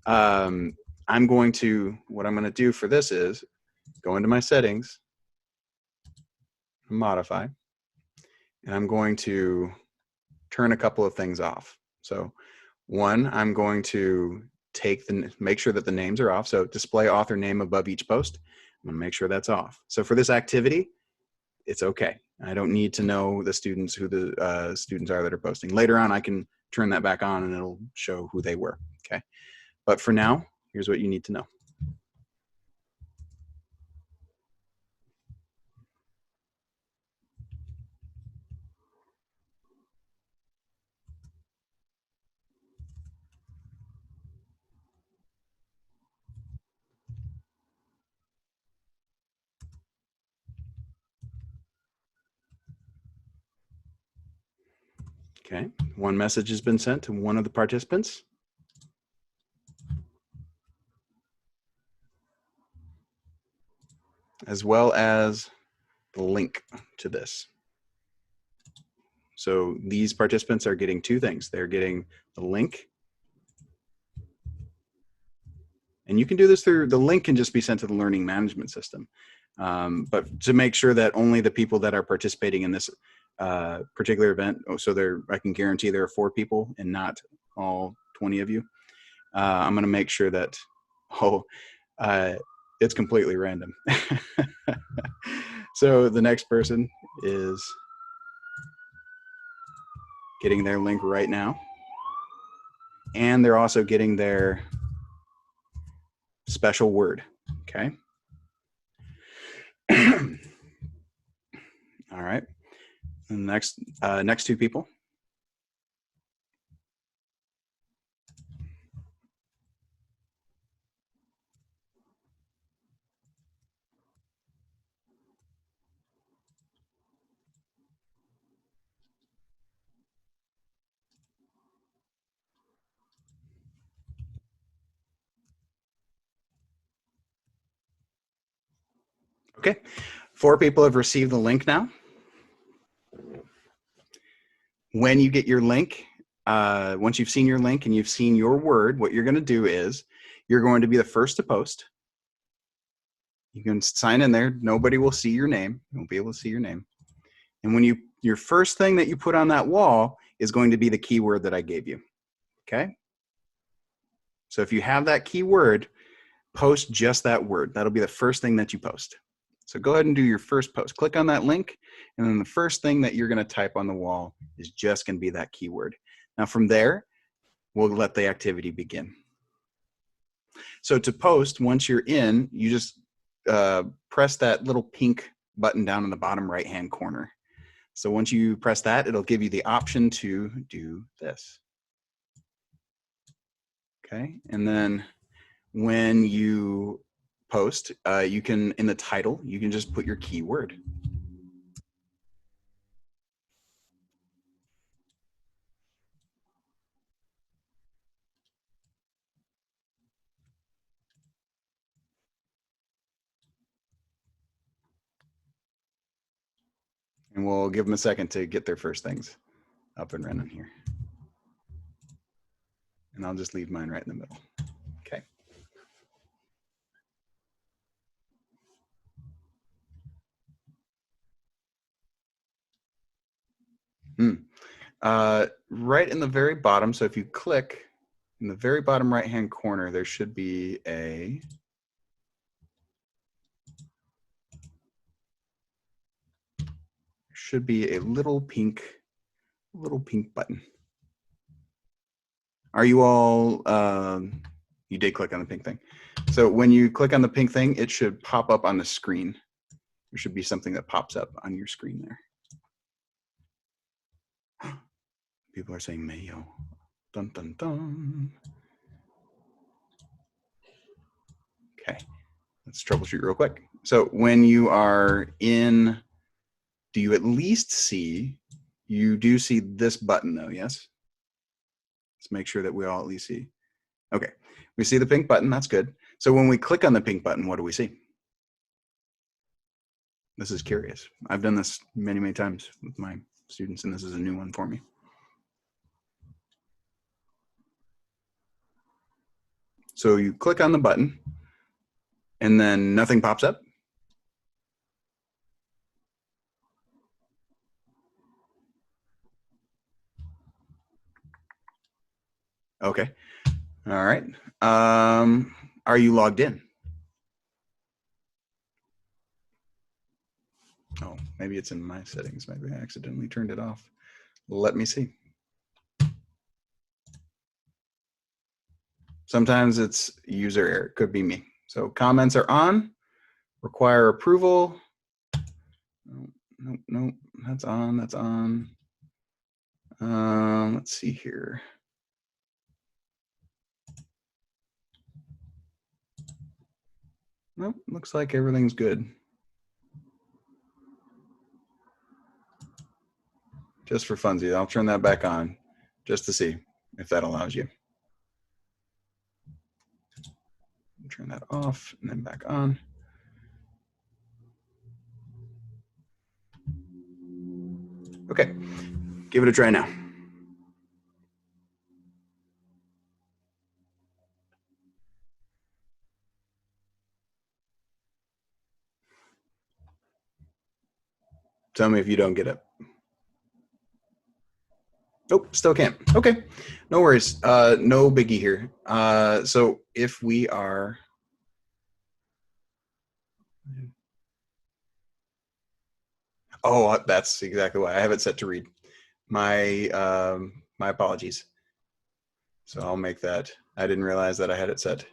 what I'm gonna do for this is go into my settings, modify, and I'm going to turn a couple of things off. So one, I'm going to make sure that the names are off. So display author name above each post. I'm gonna make sure that's off. So for this activity, it's okay. I don't need to know the students, who the students are that are posting. Later on, I can turn that back on and it'll show who they were, okay? But for now, here's what you need to know. Okay, one message has been sent to one of the participants. As well as the link to this. So these participants are getting 2 things. They're getting the link. And you can do this through, the link can just be sent to the learning management system. But to make sure that only the people that are participating in this particular event, so I can guarantee there are 4 people and not all 20 of you. I'm gonna make sure that, it's completely random. So the next person is getting their link right now. And they're also getting their special word, okay? All right, and next 2 people. Okay, 4 people have received the link now. When you get your link, once you've seen your link and you've seen your word, what you're gonna do is you're going to be the first to post. You can sign in there. Nobody will see your name. You won't be able to see your name. And when your first thing that you put on that wall is going to be the keyword that I gave you, okay? So if you have that keyword, post just that word. That'll be the first thing that you post. So go ahead and do your first post. Click on that link, and then the first thing that you're gonna type on the wall is just gonna be that keyword. Now from there, we'll let the activity begin. So to post, once you're in, you just press that little pink button down in the bottom right-hand corner. So once you press that, it'll give you the option to do this. Okay, and then when you post, you can, in the title, you can just put your keyword. And we'll give them a second to get their first things up and running here. And I'll just leave mine right in the middle. Okay. Right in the very bottom, so if you click in the very bottom right-hand corner, there should be a little pink button. Are you all, you did click on the pink thing. So when you click on the pink thing, it should pop up on the screen. There should be something that pops up on your screen there. People are saying mayo. Dun, dun, dun. Okay, let's troubleshoot real quick. So when you are in, do you at least see, you do see this button though, yes? Let's make sure that we all at least see. Okay, we see the pink button, that's good. So when we click on the pink button, what do we see? This is curious. I've done this many, many times with my students, and this is a new one for me. So you click on the button, and then nothing pops up. Okay, all right. Are you logged in? Oh, maybe it's in my settings. Maybe I accidentally turned it off. Let me see. Sometimes it's user error. It could be me. So comments are on. Require approval. Nope. That's on. That's on. Let's see here. Nope. Looks like everything's good. Just for funsies, I'll turn that back on just to see if that allows you. Turn that off and then back on. Okay, give it a try now. Tell me if you don't get it. Nope, still can't. Okay, no worries. No biggie here. So if we are, oh, that's exactly why I have it set to read. My apologies. So I'll make that. I didn't realize that I had it set.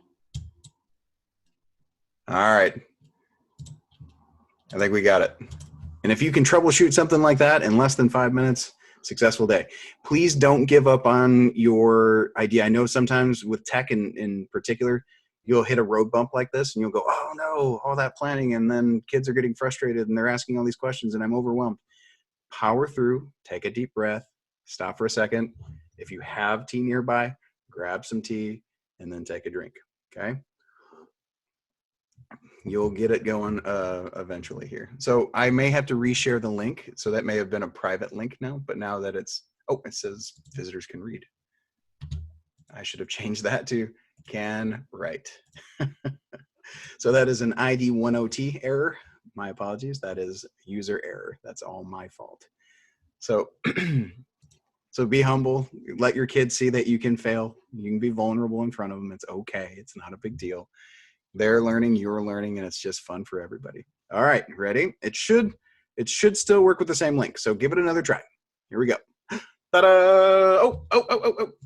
All right. I think we got it. And if you can troubleshoot something like that in less than 5 minutes, successful day. Please don't give up on your idea. I know sometimes with tech in particular, you'll hit a road bump like this and you'll go, oh no, all that planning, and then kids are getting frustrated and they're asking all these questions and I'm overwhelmed. Power through, take a deep breath, stop for a second. If you have tea nearby, grab some tea and then take a drink, okay? You'll get it going eventually here. So I may have to reshare the link. So that may have been a private link now, but now that it's, oh, it says visitors can read. I should have changed that to can write. So that is an ID 10T error. My apologies. That is user error. That's all my fault. So, so be humble. Let your kids see that you can fail. You can be vulnerable in front of them. It's okay. It's not a big deal. They're learning, you're learning, and it's just fun for everybody. All right, ready? It should still work with the same link. So give it another try. Here we go. Ta-da! Oh!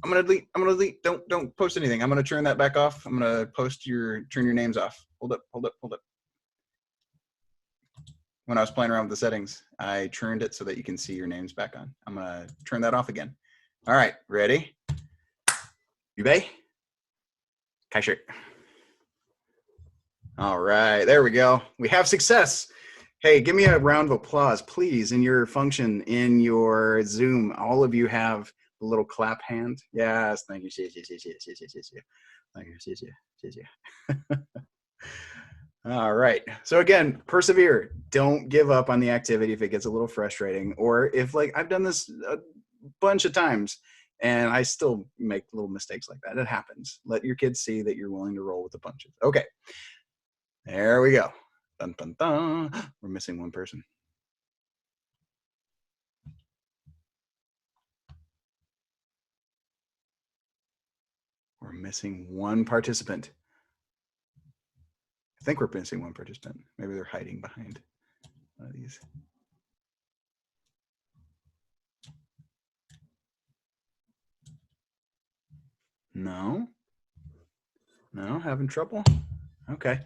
I'm gonna delete. Don't post anything. I'm gonna turn that back off. I'm gonna turn your names off. Hold up. When I was playing around with the settings, I turned it so that you can see your names back on. I'm gonna turn that off again. All right, ready? 预备? 开始. All right, there we go. We have success. Hey, give me a round of applause, please, in your function, in your Zoom. All of you have the little clap hand. Yes, thank you. Thank you. All right. So again, persevere. Don't give up on the activity if it gets a little frustrating, or if like I've done this a bunch of times and I still make little mistakes like that. It happens. Let your kids see that you're willing to roll with the punches. Okay. There we go. Dun, dun, dun. We're missing one person. We're missing one participant. I think we're missing one participant. Maybe they're hiding behind one of these. No? No, having trouble? Okay.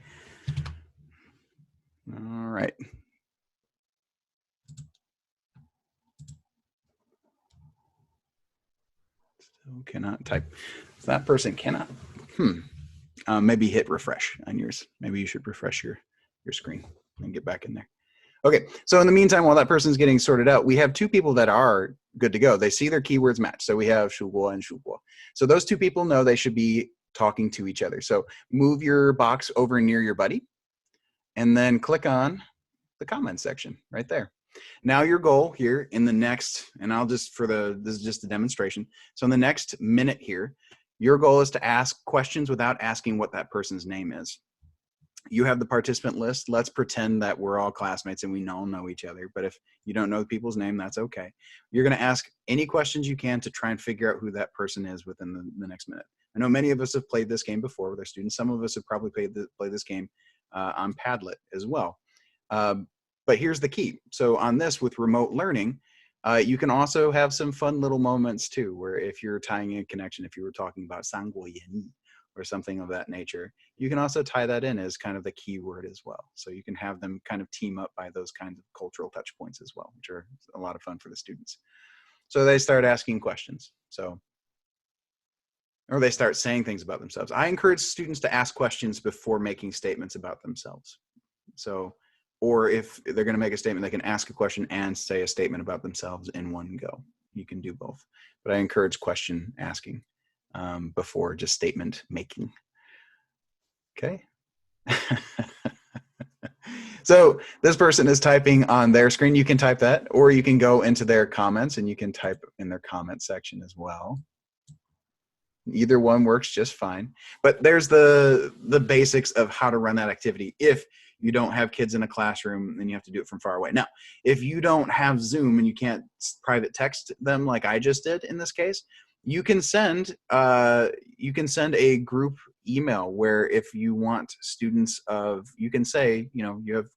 All right. Still cannot type. So that person cannot. Maybe hit refresh on yours. Maybe you should refresh your screen and get back in there. Okay, so in the meantime, while that person's getting sorted out, we have two people that are good to go. They see their keywords match. So we have 蔬果 and 蔬果. So those two people know they should be talking to each other. So move your box over near your buddy and then click on the comment section right there. Now your goal here in the next, and this is just a demonstration. So in the next minute here, your goal is to ask questions without asking what that person's name is. You have the participant list. Let's pretend that we're all classmates and we all know each other. But if you don't know the people's name, that's okay. You're going to ask any questions you can to try and figure out who that person is within the next minute. I know many of us have played this game before with our students. Some of us have probably played this game on Padlet as well. But here's the key. So on this, with remote learning, you can also have some fun little moments too, where if you're tying in a connection, if you were talking about 三国演义 or something of that nature, you can also tie that in as kind of the keyword as well. So you can have them kind of team up by those kinds of cultural touch points as well, which are a lot of fun for the students. So they start asking questions. Or they start saying things about themselves. I encourage students to ask questions before making statements about themselves. Or if they're going to make a statement, they can ask a question and say a statement about themselves in one go. You can do both. But I encourage question asking before just statement making. Okay. So this person is typing on their screen. You can type that, or you can go into their comments and you can type in their comment section as well. Either one works just fine. But there's the basics of how to run that activity if you don't have kids in a classroom and you have to do it from far away. Now, if you don't have Zoom and you can't private text them like I just did in this case, you can send a group email where if you want students you can say, you have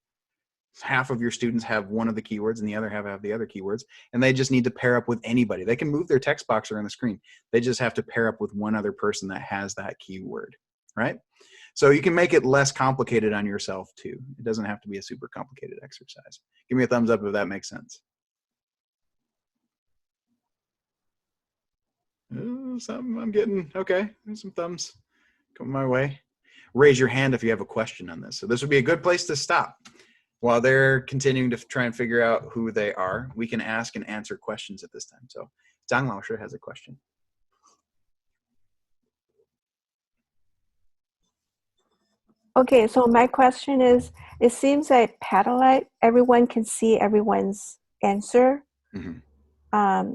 half of your students have one of the keywords and the other half have the other keywords, and they just need to pair up with anybody. They can move their text box around the screen. They just have to pair up with one other person that has that keyword, right? So you can make it less complicated on yourself too. It doesn't have to be a super complicated exercise. Give me a thumbs up if that makes sense. Something I'm getting, okay, there's some thumbs coming my way. Raise your hand if you have a question on this. So this would be a good place to stop. While they're continuing to try and figure out who they are, we can ask and answer questions at this time. So Zhang Laoshe has a question. Okay, so my question is, it seems like Padlet, everyone can see everyone's answer. Mm-hmm.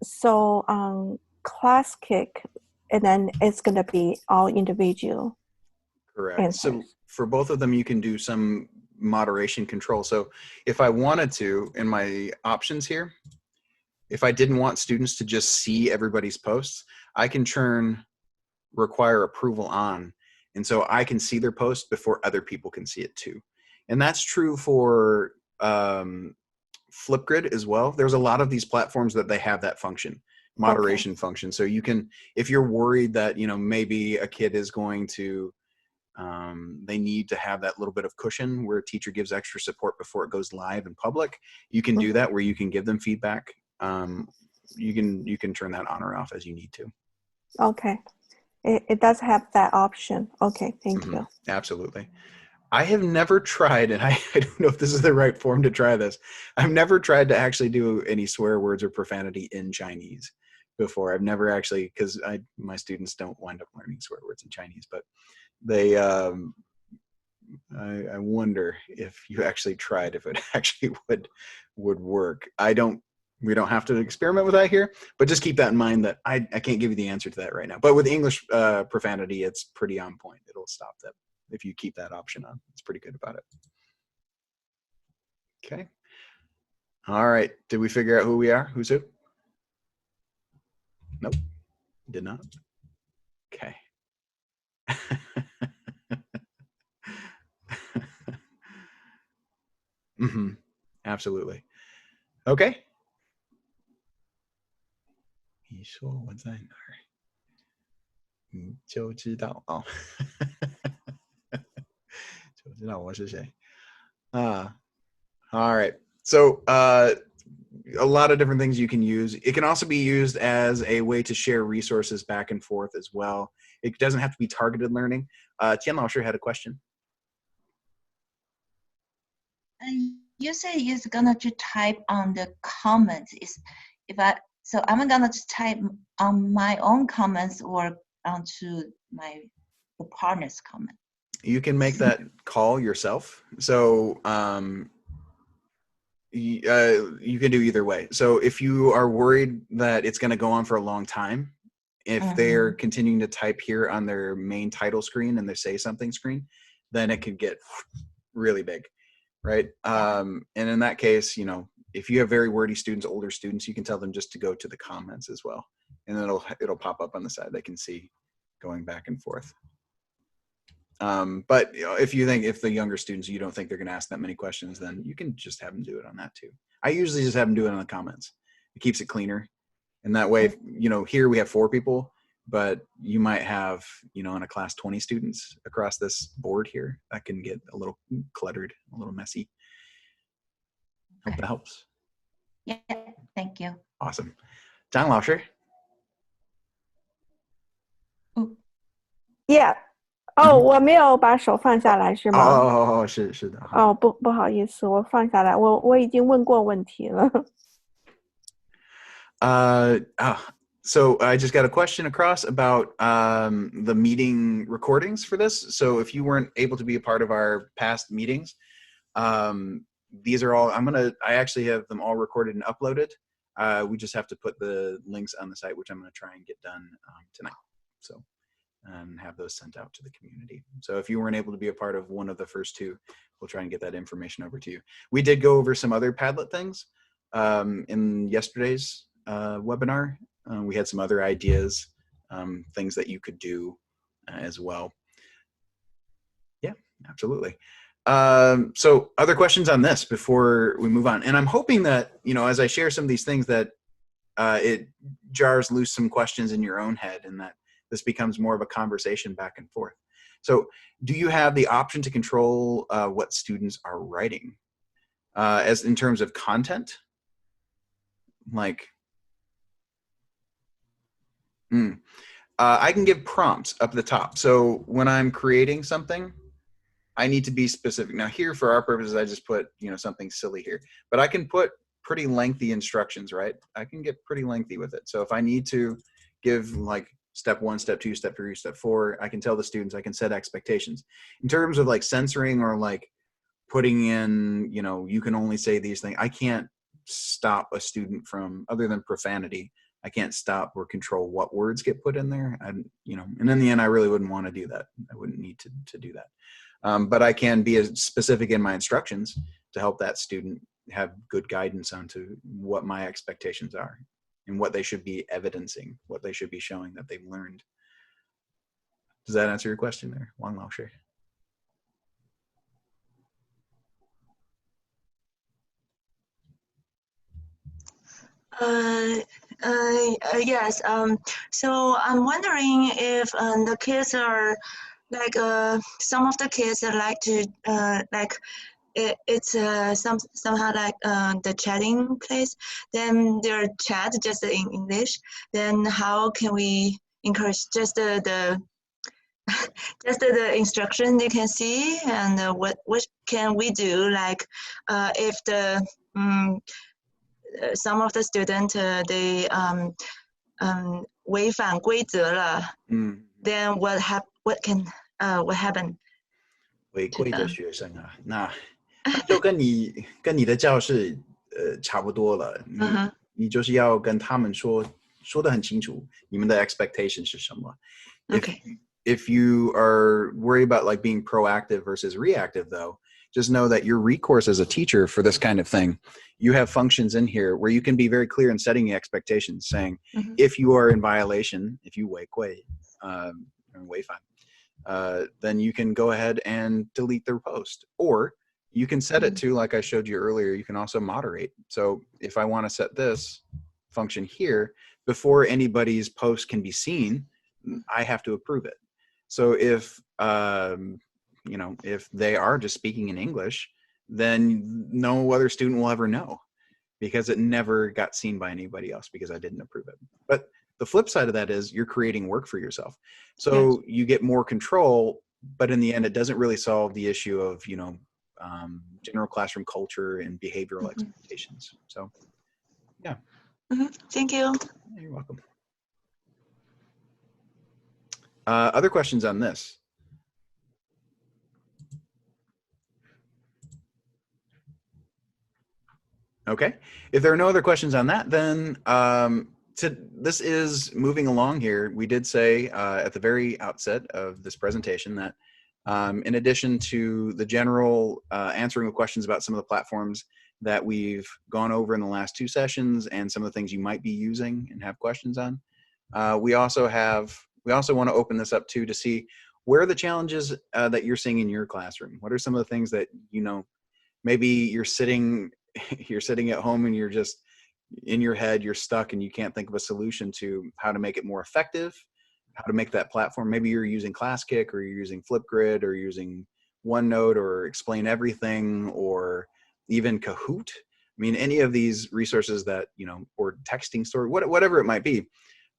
So class kick, and then it's going to be all individual. Correct. Answers. So for both of them, you can do some moderation control. So if I wanted to, in my options here, if I didn't want students to just see everybody's posts, I can turn require approval on. And so I can see their post before other people can see it too. And that's true for Flipgrid as well. There's a lot of these platforms that they have that function, moderation function. So you can, if you're worried that, you know, maybe a kid is going to, they need to have that little bit of cushion where a teacher gives extra support before it goes live in public. You can do that where you can give them feedback. You can turn that on or off as you need to. Okay. It does have that option. Okay, thank you. Absolutely. I have never tried, and I don't know if this is the right form to try this. I've never tried to actually do any swear words or profanity in Chinese before. I've never actually, because my students don't wind up learning swear words in Chinese, but they, I wonder if you actually tried, if it actually would work. We don't have to experiment with that here, but just keep that in mind that I can't give you the answer to that right now. But with English profanity, it's pretty on point. It'll stop that if you keep that option on. It's pretty good about it. Okay. All right. Did we figure out who we are? Who's who? Nope. Did not. Okay. Absolutely. Okay. 你说我在哪儿，你就知道哦，就知道我是谁。All right. So a lot of different things you can use. It can also be used as a way to share resources back and forth as well. It doesn't have to be targeted learning. Tian Lao sure had a question. You say it's gonna to type on the comments. So I'm gonna type on my own comments or onto the partner's comment. You can make that call yourself. So you can do either way. So if you are worried that it's going to go on for a long time, if they're continuing to type here on their main title screen and their say something screen, then it could get really big, right? And in that case, you know, if you have very wordy students, older students, you can tell them just to go to the comments as well, and then it'll pop up on the side. They can see going back and forth. But you know, if the younger students, you don't think they're going to ask that many questions, then you can just have them do it on that too. I usually just have them do it on the comments. It keeps it cleaner. And that way, you know, here we have 4 people, but you might have, you know, in a class 20 students across this board here. That can get a little cluttered, a little messy. Hope that helps. Yeah, thank you. Awesome. John Lauscher. Yeah. 哦，我没有把手放下来是吗？是的。哦，不好意思，我放下来，我已经问过问题了。So I just got a question across about the meeting recordings for this. So if you weren't able to be a part of our past meetings, these are all, I actually have them all recorded and uploaded. We just have to put the links on the site, which I'm going to try and get done tonight. So, and have those sent out to the community. So if you weren't able to be a part of one of the first 2, we'll try and get that information over to you. We did go over some other Padlet things in yesterday's webinar. We had some other ideas, things that you could do as well. Yeah, absolutely. So other questions on this before we move on? And I'm hoping that, you know, as I share some of these things, that it jars loose some questions in your own head, and that this becomes more of a conversation back and forth. So do you have the option to control what students are writing as in terms of content? Like, I can give prompts up at the top. So when I'm creating something, I need to be specific. Now here, for our purposes, I just put, you know, something silly here, but I can put pretty lengthy instructions, right? I can get pretty lengthy with it. So if I need to give like step 1, step 2, step 3, step 4, I can tell the students, I can set expectations. In terms of like censoring or like putting in, you know, you can only say these things. I can't stop a student from, other than profanity, I can't stop or control what words get put in there. And, you know, and in the end, I really wouldn't want to do that. I wouldn't need to do that. But I can be as specific in my instructions to help that student have good guidance onto what my expectations are and what they should be evidencing, what they should be showing that they've learned. Does that answer your question there, Wang Laoshi? Yes. So I'm wondering if the kids are like some of the kids that like to like it's somehow like the chatting place. Then their chat just in English. Then how can we encourage just the just the instruction they can see, and what can we do? Like if the some of the students they 违反规则了， then what can what happen 违 to 规的 them? 学生啊，那就跟你的教室差不多了，你就是要跟他们说得很清楚，你们的 expectation 是什么。Okay. If you are worried about like being proactive versus reactive though, just know that your recourse as a teacher for this kind of thing, you have functions in here where you can be very clear in setting the expectations, saying if you are in violation, if you 违规, 违反, then you can go ahead and delete their post. Or you can set it to, like I showed you earlier, you can also moderate. So if I want to set this function here, before anybody's post can be seen, I have to approve it. So if, you know, if they are just speaking in English, then no other student will ever know because it never got seen by anybody else because I didn't approve it. But the flip side of that is you're creating work for yourself. So you get more control, but in the end, it doesn't really solve the issue of, you know, general classroom culture and behavioral expectations. So, yeah. Thank you. You're welcome. Other questions on this? Okay. If there are no other questions on that, then this is moving along here. We did say at the very outset of this presentation that in addition to the general answering of questions about some of the platforms that we've gone over in the last 2 sessions and some of the things you might be using and have questions on, we also want to open this up too to see where are the challenges that you're seeing in your classroom. What are some of the things that, you know, maybe you're sitting at home and you're just in your head, you're stuck and you can't think of a solution to how to make it more effective, how to make that platform. Maybe you're using ClassKick or you're using Flipgrid or you're using OneNote or Explain Everything or even Kahoot. I mean, any of these resources that, you know, or texting story, whatever it might be.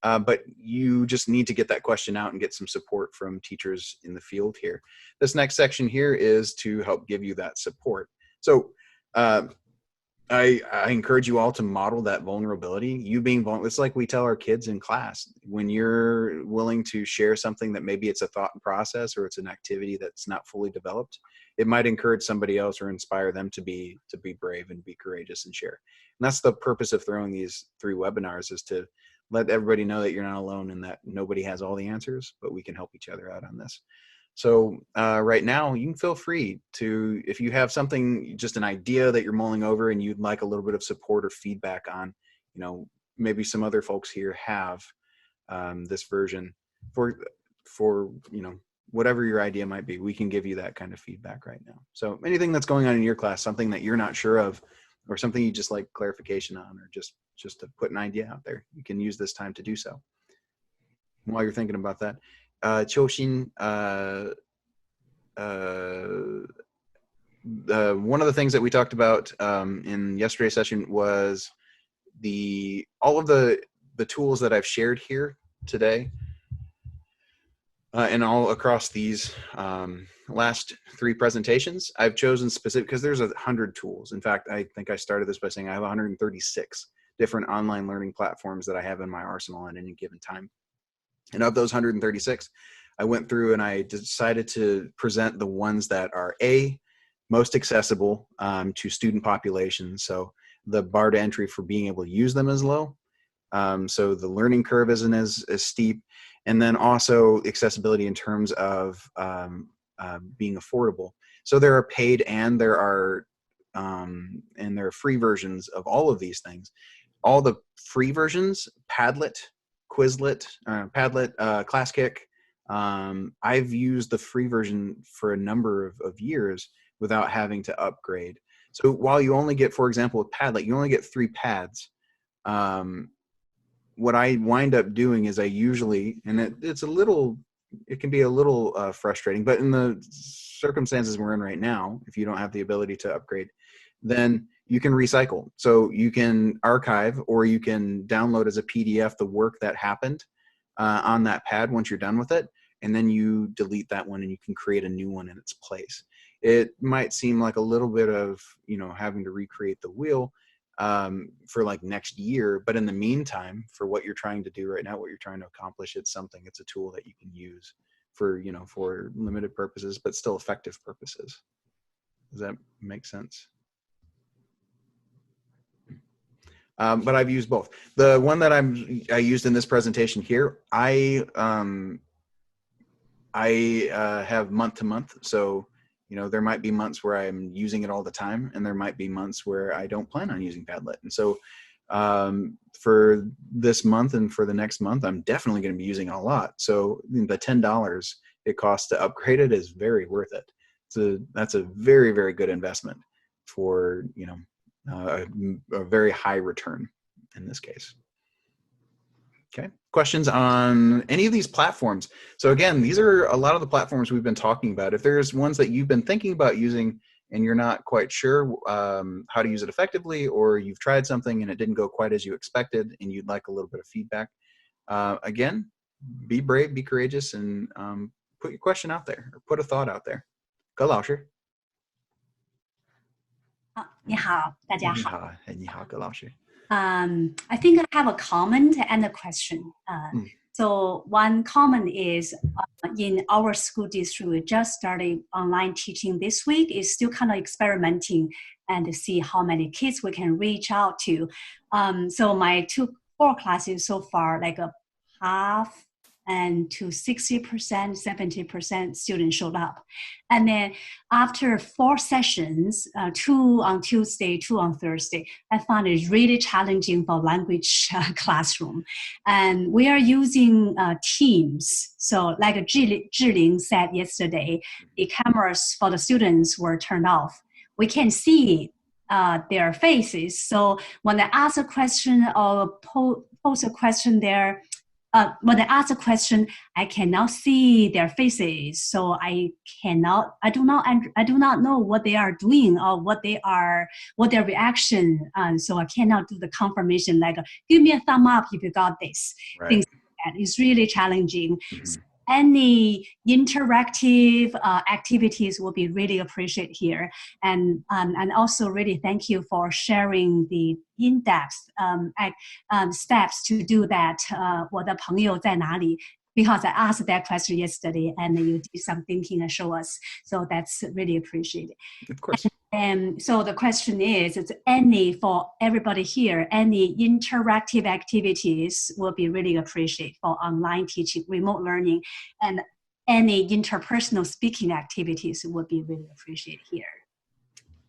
But you just need to get that question out and get some support from teachers in the field here. This next section here is to help give you that support. So I encourage you all to model that vulnerability. You being vulnerable, it's like we tell our kids in class, when you're willing to share something that maybe it's a thought process or it's an activity that's not fully developed, it might encourage somebody else or inspire them to be brave and be courageous and share. And that's the purpose of throwing these 3 webinars, is to let everybody know that you're not alone and that nobody has all the answers, but we can help each other out on this. So right now, you can feel free to, if you have something, just an idea that you're mulling over and you'd like a little bit of support or feedback on, you know, maybe some other folks here have this version for, you know, whatever your idea might be, we can give you that kind of feedback right now. So anything that's going on in your class, something that you're not sure of, or something you just like clarification on, or just to put an idea out there, you can use this time to do so. While you're thinking about that, Qiuxin, one of the things that we talked about in yesterday's session was all of the tools that I've shared here today and all across these last 3 presentations. I've chosen specific because there's 100 tools. In fact, I think I started this by saying I have 136 different online learning platforms that I have in my arsenal at any given time. And of those 136, I went through and I decided to present the ones that are most accessible to student populations. So the bar to entry for being able to use them is low. So the learning curve isn't as steep. And then also accessibility in terms of being affordable. So there are paid and there are free versions of all of these things. All the free versions, Padlet, Quizlet, Padlet, ClassKick, I've used the free version for a number of years without having to upgrade. So while you only get, for example, with Padlet, you only get 3 pads what I wind up doing is I usually, and it can be a little frustrating, but in the circumstances we're in right now, if you don't have the ability to upgrade, then you can recycle. So you can archive, or you can download as a PDF the work that happened on that pad once you're done with it, and then you delete that one and you can create a new one in its place. It might seem like a little bit of, having to recreate the wheel for like next year, but in the meantime, for what you're trying to do right now, what you're trying to accomplish, it's a tool that you can use for, for limited purposes, but still effective purposes. Does that make sense? But I've used both. The one that I used in this presentation here, I have month to month. So, there might be months where I'm using it all the time, and there might be months where I don't plan on using Padlet. And so for this month and for the next month, I'm definitely going to be using it a lot. So the $10 it costs to upgrade it is very worth it. So that's a very, very good investment for, a very high return in this case. Okay, questions on any of these platforms? So again, these are a lot of the platforms we've been talking about. If there's ones that you've been thinking about using and you're not quite sure how to use it effectively, or you've tried something and it didn't go quite as you expected and you'd like a little bit of feedback, again, be brave, be courageous, and put your question out there, or put a thought out there. 葛老师。你好，大家好。你好，你好，葛老师。I think I have a comment and a question. So one comment is in our school district, we just started online teaching this week. It's still kind of experimenting and to see how many kids we can reach out to. So my 2 core classes so far, like a half and to 60%, 70% students showed up. And then after 4 sessions, 2 on Tuesday, 2 on Thursday, I found it really challenging for language classroom. And we are using Teams. So like Zhiling said yesterday, the cameras for the students were turned off. We can see their faces. So when I ask a question or pose a question there, when I ask a question, I cannot see their faces, so I do not know what they are doing or what their reaction. So I cannot do the confirmation like, give me a thumb up if you got this. Right. Things like that. It's really challenging. Mm-hmm. So any interactive activities will be really appreciated here, and also really thank you for sharing the in-depth steps to do that. 我的朋友在哪里? Because I asked that question yesterday, and you did some thinking and show us. So that's really appreciated. Of course. And so the question is, for everybody here, any interactive activities will be really appreciated for online teaching, remote learning, and any interpersonal speaking activities would be really appreciated here.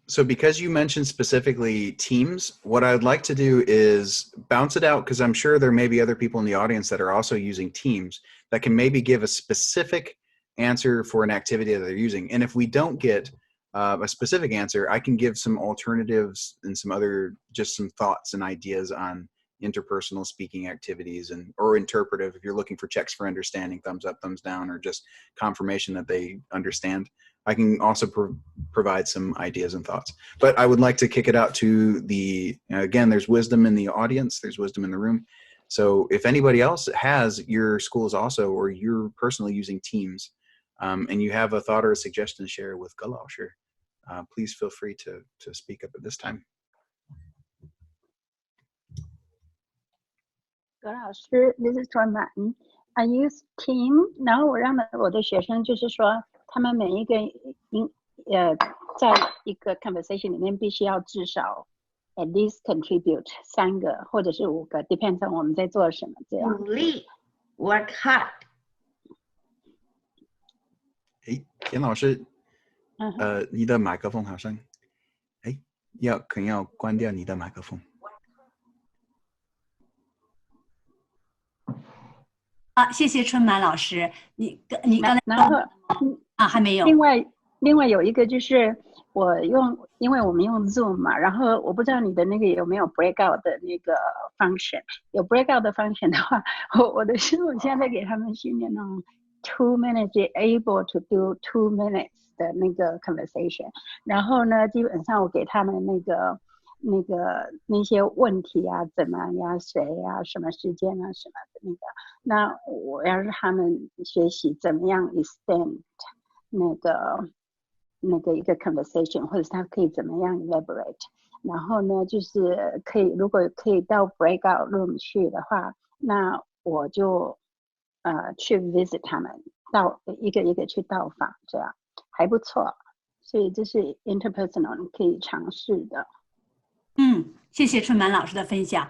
So because you mentioned specifically Teams, what I'd like to do is bounce it out, because I'm sure there may be other people in the audience that are also using Teams that can maybe give a specific answer for an activity that they're using. And if we don't get a specific answer, I can give some alternatives and just some thoughts and ideas on interpersonal speaking activities or interpretive, if you're looking for checks for understanding, thumbs up, thumbs down, or just confirmation that they understand. I can also provide some ideas and thoughts. But I would like to kick it out to again, there's wisdom in the audience, there's wisdom in the room. So if anybody else your school is also, or you're personally using Teams, and you have a thought or a suggestion to share with 葛老师, please feel free to speak up at this time. 葛老师 this is 春满 I use Team， 然后我让我的学生就是说，他们每一个在一个 conversation 里面必须要至少 at least contribute 3个或者是5个 depends on 我们在做什么这样。努力 work hard。田老师，你的麦克风好像，可能要关掉你的麦克风。谢谢春满老师，你刚才然后还没有。另外有一个就是因为我们用 Zoom 嘛，然后我不知道你的那个有没有 breakout 的那个 function， 有 breakout 的 function 的话，我现在在给他们训练那种 2 minutes able to do 2 minutes 的那个 conversation， 然后呢，基本上我给他们那些问题啊，怎么呀，谁呀，什么时间啊，什么的那我要让他们学习怎么样 extend 那个一个 conversation， 或者是他可以怎么样 elaborate， 然后呢，就是如果可以到 breakout room 去的话，那我就去 visit 他们，到一个一个去到访，这样还不错，所以这是 interpersonal 你可以尝试的。谢谢春满老师的分享。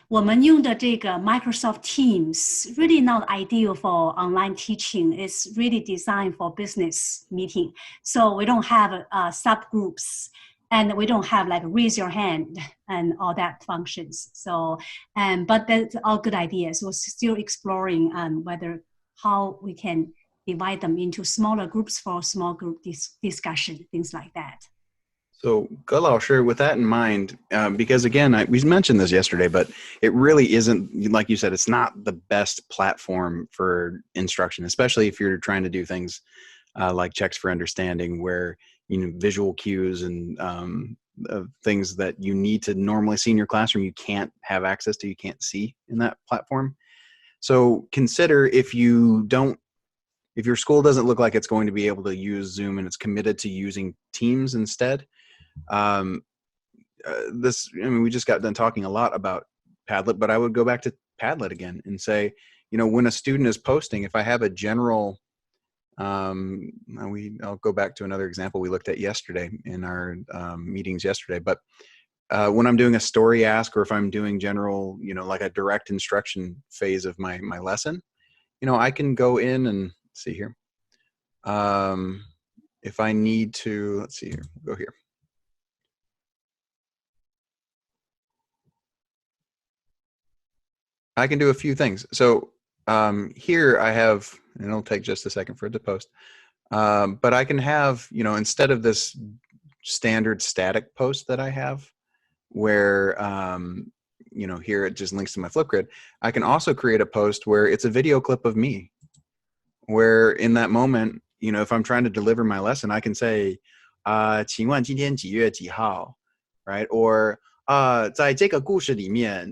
我们用的这个 Microsoft Teams really not ideal for online teaching. It's really designed for business meeting. So we don't have subgroups, and we don't have like raise your hand and all that functions. So, but that's all good ideas. We're still exploring whether how we can divide them into smaller groups for small group discussion, things like that. So, Ge Lao Shi, with that in mind, because again, we mentioned this yesterday, but it really isn't, like you said, it's not the best platform for instruction, especially if you're trying to do things like checks for understanding, where visual cues and things that you need to normally see in your classroom, you can't have access to, you can't see in that platform. So consider if your school doesn't look like it's going to be able to use Zoom and it's committed to using Teams instead. We just got done talking a lot about Padlet, but I would go back to Padlet again and say, when a student is posting, if I have a general, I'll go back to another example we looked at yesterday in our meetings yesterday, but when I'm doing a story ask, or if I'm doing general, like a direct instruction phase of my lesson, I can go in and see here. If I need to, let's see here, go here. I can do a few things. So here I have, and it'll take just a second for it to post, but I can have, instead of this standard static post that I have, where, here it just links to my Flipgrid, I can also create a post where it's a video clip of me, where in that moment, if I'm trying to deliver my lesson, I can say, 请问今天几月几号, right? Or 在这个故事里面,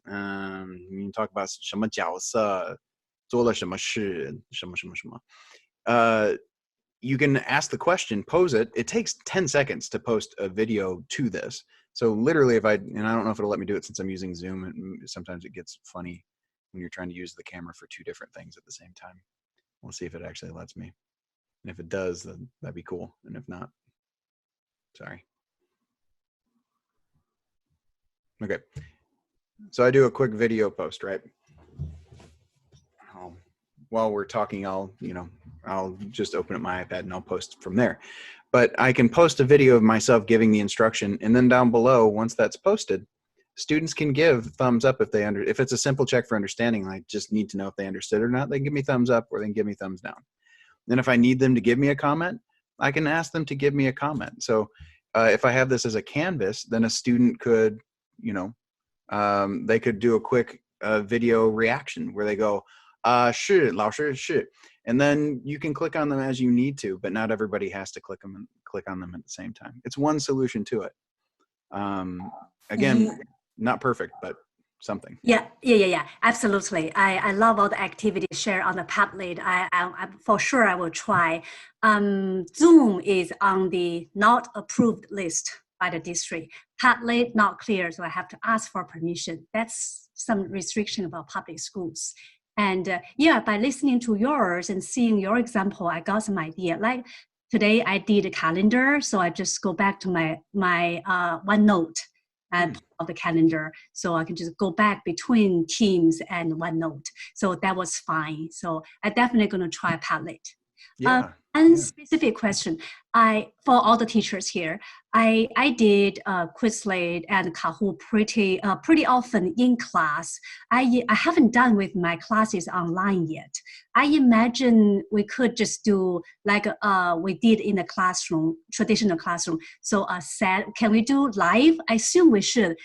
you talk about 什么角色做了什么事什么什么什么 you can ask the question, pose it. It takes 10 seconds to post a video to this. So literally and I don't know if it'll let me do it since I'm using Zoom, and sometimes it gets funny when you're trying to use the camera for two different things at the same time. We'll see if it actually lets me. And if it does, then that'd be cool. And if not, sorry. Okay. So I do a quick video post, right? While we're talking, I'll just open up my iPad and I'll post from there. But I can post a video of myself giving the instruction, and then down below, once that's posted, students can give thumbs up if it's a simple check for understanding. I just need to know if they understood or not. They can give me thumbs up, or they can give me thumbs down. Then if I need them to give me a comment, I can ask them to give me a comment. So if I have this as a canvas, then a student could, they could do a quick video reaction where they go, 是老师是, and then you can click on them as you need to, but not everybody has to click on them at the same time. It's one solution to it. Again, not perfect, but something. Yeah, absolutely. I love all the activities shared on the Padlet. I for sure I will try. Zoom is on the not approved list by the district. Padlet not clear, so I have to ask for permission. That's some restriction about public schools. And by listening to yours and seeing your example, I got some idea. Like today I did a calendar, so I just go back to my OneNote and pull out the calendar, so I can just go back between Teams and OneNote. So that was fine. So I'm definitely going to try Padlet. One specific question. for all the teachers here, I did Quizlet and Kahoot pretty often in class. I haven't done with my classes online yet. I imagine we could just do like we did in the classroom, traditional classroom. So can we do live? I assume we should.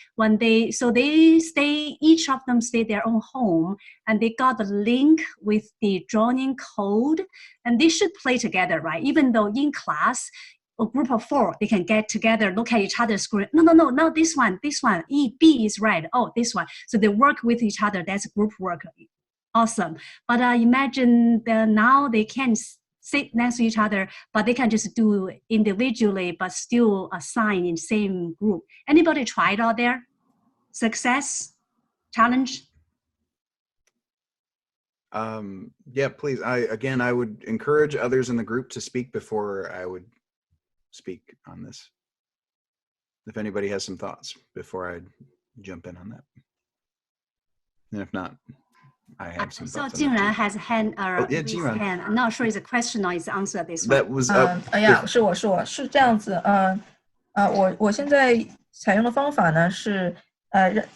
Each of them stay their own home, and they got the link with the joining code, and they should play together, right? Even though in class, a group of 4, they can get together, look at each other's screen. No, this one. B is right. Oh, this one. So they work with each other. That's group work. Awesome. But imagine now they can sit next to each other, but they can just do individually, but still assign in same group. Anybody try it out there? Success? Challenge? Yeah, please. I would encourage others in the group to speak before I would speak on this. If anybody has some thoughts before I jump in on that. And if not, I have some thoughts. So Jingran has a hand, Jingran. hand. I'm not sure it's a question or it's answer this one. That was 是我是这样子，我现在采用的方法呢是，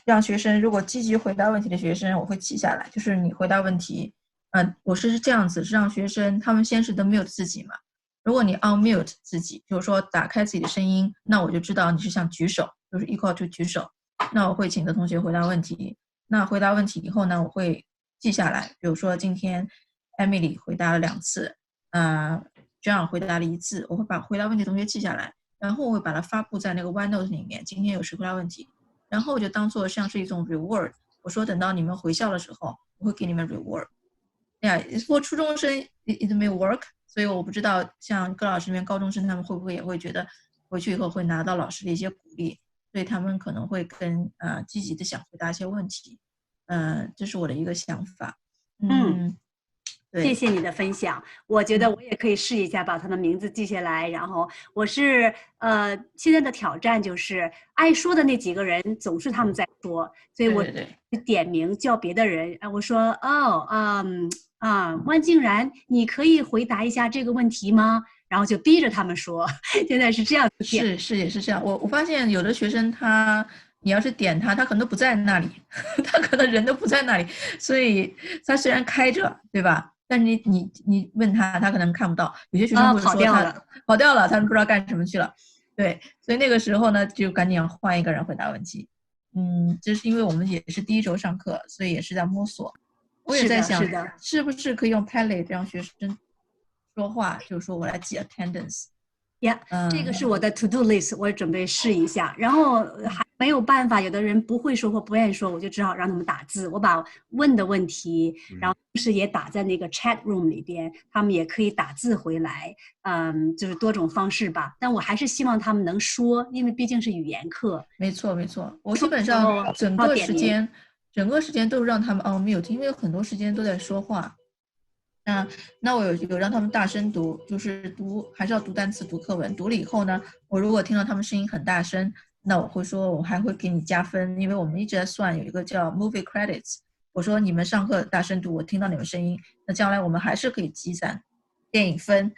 让学生如果积极回答问题的学生，我会记下来，就是你回答问题，我是这样子，是让学生他们先是都 mute 自己嘛。如果你 unmute 自己，就是说打开自己的声音，那我就知道你是想举手，就是 equal to 举手。那我会请的同学回答问题。那回答问题以后呢，我会记下来。比如说今天 Emily 回答了2次，John 回答了1次，我会把回答问题同学记下来，然后我会把它发布在那个 OneNote 里面。今天有谁回答问题，然后我就当做像是一种 reward。我说等到你们回校的时候，我会给你们 reward。for 初中生 it may work。所以我不知道像各老师那边高中生他们会不会也会觉得回去以后会拿到老师的一些鼓励，所以他们可能会更积极的想回答一些问题。这是我的一个想法。谢谢你的分享，我觉得我也可以试一下把他的名字记下来。然后我是现在的挑战就是爱说的那几个人总是他们在说，所以我点名叫别的人，我说万静然，你可以回答一下这个问题吗？然后就逼着他们说，现在是这样子点。是也是这样。我发现有的学生你要是点他可能都不在那里，他可能人都不在那里，所以他虽然开着，对吧？但是你问他可能看不到。有些学生会说他跑掉了，他们不知道干什么去了。对，所以那个时候呢，就赶紧要换一个人回答问题。这是因为我们也是第1周上课，所以也是在摸索。我也在想，是不是可以用 Padlet 让学生说话，就是说我来记 attendance。这个是我的 to do list， 我准备试一下。然后还没有办法，有的人不会说或不愿意说，我就只好让他们打字。我把问的问题，然后同时也打在那个 chat room 里边，他们也可以打字回来。就是多种方式吧。但我还是希望他们能说，因为毕竟是语言课。没错，我基本上整个时间都是让他们 on mute， 因为有很多时间都在说话。那我有让他们大声读，就是还是要读单词、读课文。读了以后呢，我如果听到他们声音很大声，那我会说我还会给你加分，因为我们一直在算有一个叫 movie credits。我说你们上课大声读，我听到你们声音，那将来我们还是可以积攒电影分，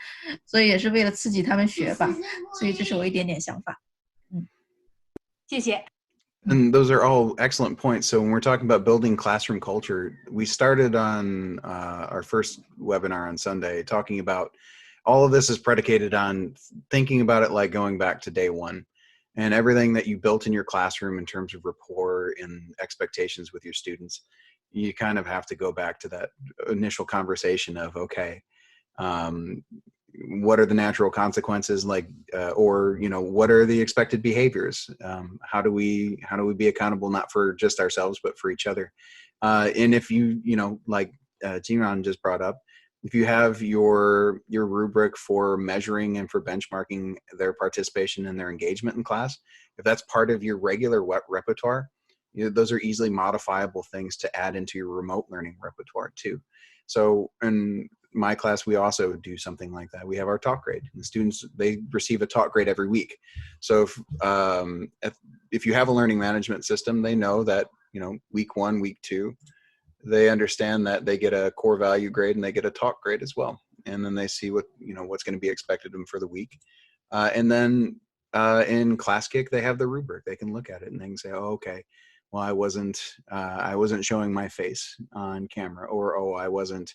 所以也是为了刺激他们学吧。所以这是我一点点想法。谢谢。And those are all excellent points. So when we're talking about building classroom culture, we started on our first webinar on Sunday talking about all of this is predicated on thinking about it like going back to day one, and everything that you built in your classroom in terms of rapport and expectations with your students. You kind of have to go back to that initial conversation of, okay, what are the natural consequences, like, or, you know, what are the expected behaviors? How do we be accountable, not for just ourselves, but for each other? And if you know, like Jiran just brought up, if you have your rubric for measuring and for benchmarking their participation and their engagement in class, if that's part of your regular repertoire, you know, those are easily modifiable things to add into your remote learning repertoire too. So in my class, we also do something like that. We have our talk grade. The students, they receive a talk grade every week. So if you have a learning management system, they know that, you know, week 1, week 2, they understand that they get a core value grade and they get a talk grade as well. and then they see what, what's going to be expected of them for the week. And then in Class Kick, they have the rubric. They can look at it and they can say, oh, okay, well, I wasn't showing my face on camera, or, oh, I wasn't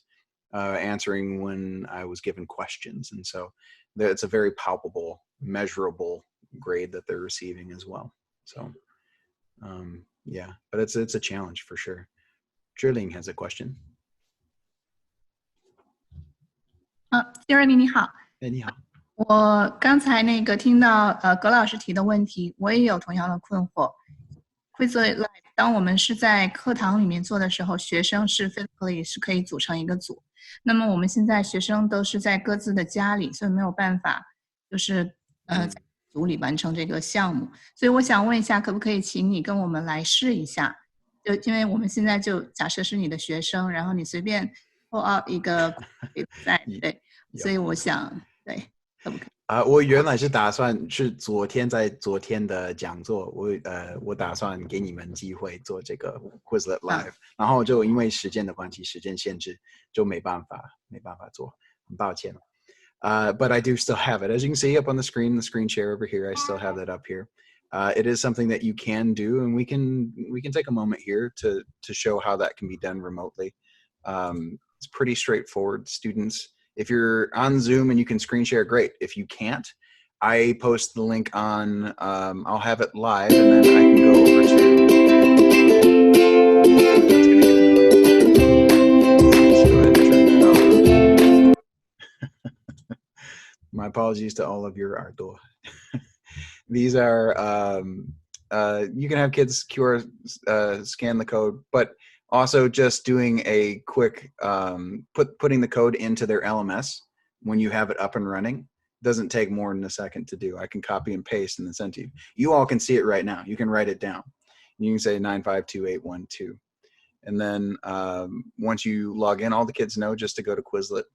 answering when I was given questions. And so it's a very palpable, measurable grade that they're receiving as well. So yeah, but it's a challenge for sure. Zhiling has a question. Jeremy 你好。哎，你好。我刚才那个听到葛老师提的问题，我也有同样的困惑。Quizlet Live， 当我们是在课堂里面做的时候，学生是 physically 是可以组成一个组。那么我们现在学生都是在各自的家里，所以没有办法就是在组里完成这个项目。所以我想问一下，可不可以请你跟我们来试一下？就因为我们现在就假设是你的学生，然后你随便 pull out 一个比赛，对，所以我想对。我原来是打算是昨天的讲座，我打算给你们机会做这个 Quizlet Live，然后就因为时间的关系，时间限制就没办法做，很抱歉。But I do still have it. As you can see up on the screen share over here, I still have that up here. It is something that you can do, and we can take a moment here to show how that can be done remotely. It's pretty straightforward. Students, if you're on Zoom and you can screen share, great. If you can't, I post the link on, I'll have it live, and then I can go over to... My apologies to all of your Ardo. These are, you can have kids QR scan the code, but also just doing a quick, putting the code into their LMS when you have it up and running doesn't take more than a second to do. I can copy and paste and then send to you. You all can see it right now. You can write it down. You can say 952-812. And then once you log in, all the kids know just to go to Quizlet,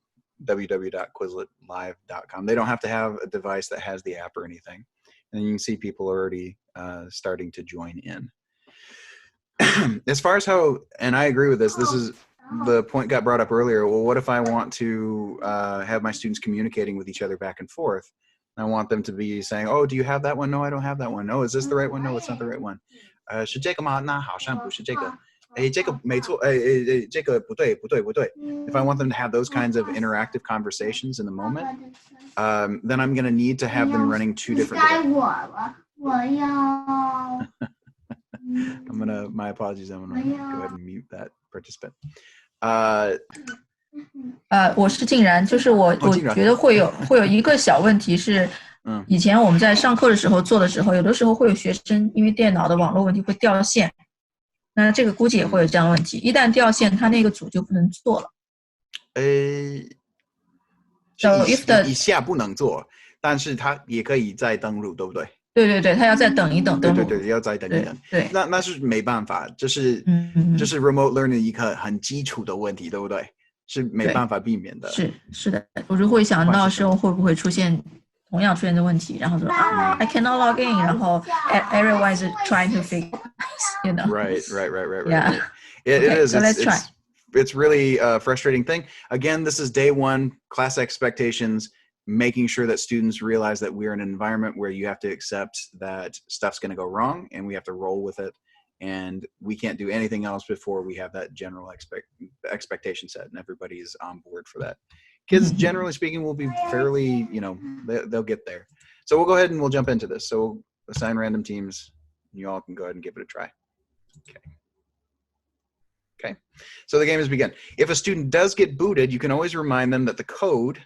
www.quizletlive.com. They don't have to have a device that has the app or anything. And you can see people already starting to join in. As far as how, and I agree with this is the point got brought up earlier. Well, what if I want to have my students communicating with each other back and forth? I want them to be saying, oh, do you have that one? No, I don't have that one. Oh, is this the right one? No, it's not the right one. 是这个吗？那好像不是这个。这个没错，这个不对。If I want them to have those kinds of interactive conversations in the moment, then I'm going to need to have them running two different my apologies, I'm gonna go ahead and mute that participant. 我是静然，就是我觉得会有一个小问题是，以前我们在上课的时候做的时候，有的时候会有学生因为电脑的网络问题会掉线，那这个估计也会有这样的问题，一旦掉线，他那个组就不能做了。以下不能做，但是他也可以再登录，对不对？对，他要再等一等。对，要再等一等。对，那是没办法，这是 remote learning 一个很基础的问题，对不对？是没办法避免的。是的，我就会想到时候会不会同样出现的问题，然后说I cannot log in， 然后 everyone is trying to figure you know. Right. Yeah. It is. So let's try. It's really a frustrating thing. Again, this is day one, class expectations, making sure that students realize that we're in an environment where you have to accept that stuff's going to go wrong and we have to roll with it. And we can't do anything else before we have that general expectation set and everybody's on board for that. Kids, generally speaking, will be fairly, they'll get there. So we'll go ahead and we'll jump into this. So we'll assign random teams. You all can go ahead and give it a try. Okay. So the game has begun. If a student does get booted, you can always remind them that the code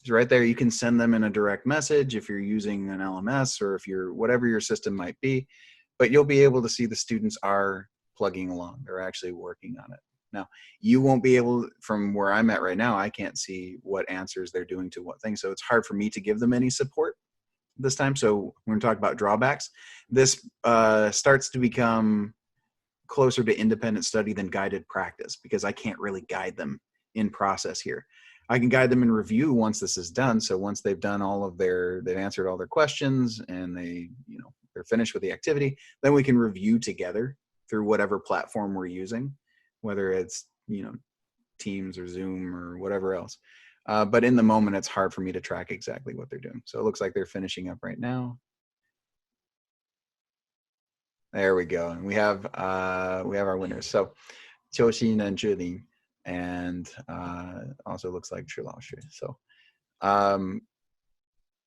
is right there. You can send them in a direct message if you're using an LMS or if you're whatever your system might be, but you'll be able to see the students are plugging along. They're actually working on it. Now, you won't be able, from where I'm at right now, I can't see what answers they're doing to what thing. So it's hard for me to give them any support this time. So we're going to talk about drawbacks. This starts to become closer to independent study than guided practice because I can't really guide them in process here. I can guide them in review once this is done. So once they've done they've answered all their questions and they're finished with the activity, then we can review together through whatever platform we're using, whether it's, Teams or Zoom or whatever else. But in the moment, it's hard for me to track exactly what they're doing. So it looks like they're finishing up right now. There we go. And we have our winners. So 邱欣and Zhiling, and also looks like 池老师.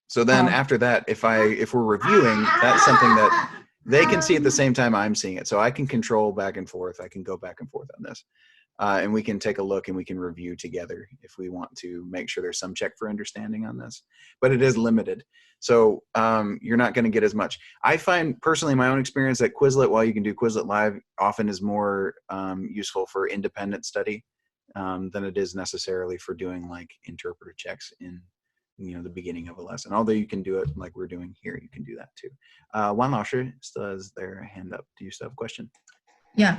So then after that, if we're reviewing, that's something that they can see at the same time I'm seeing it. So I can control back and forth. I can go back and forth on this. And we can take a look and we can review together if we want to make sure there's some check for understanding on this. But it is limited. So you're not going to get as much. I find personally in my own experience that Quizlet, while you can do Quizlet Live, often is more useful for independent study than it is necessarily for doing like interpreter checks in the beginning of a lesson. Although you can do it like we're doing here, you can do that too. Wan Lao Shi still has their hand up. Do you still have a question? Yeah.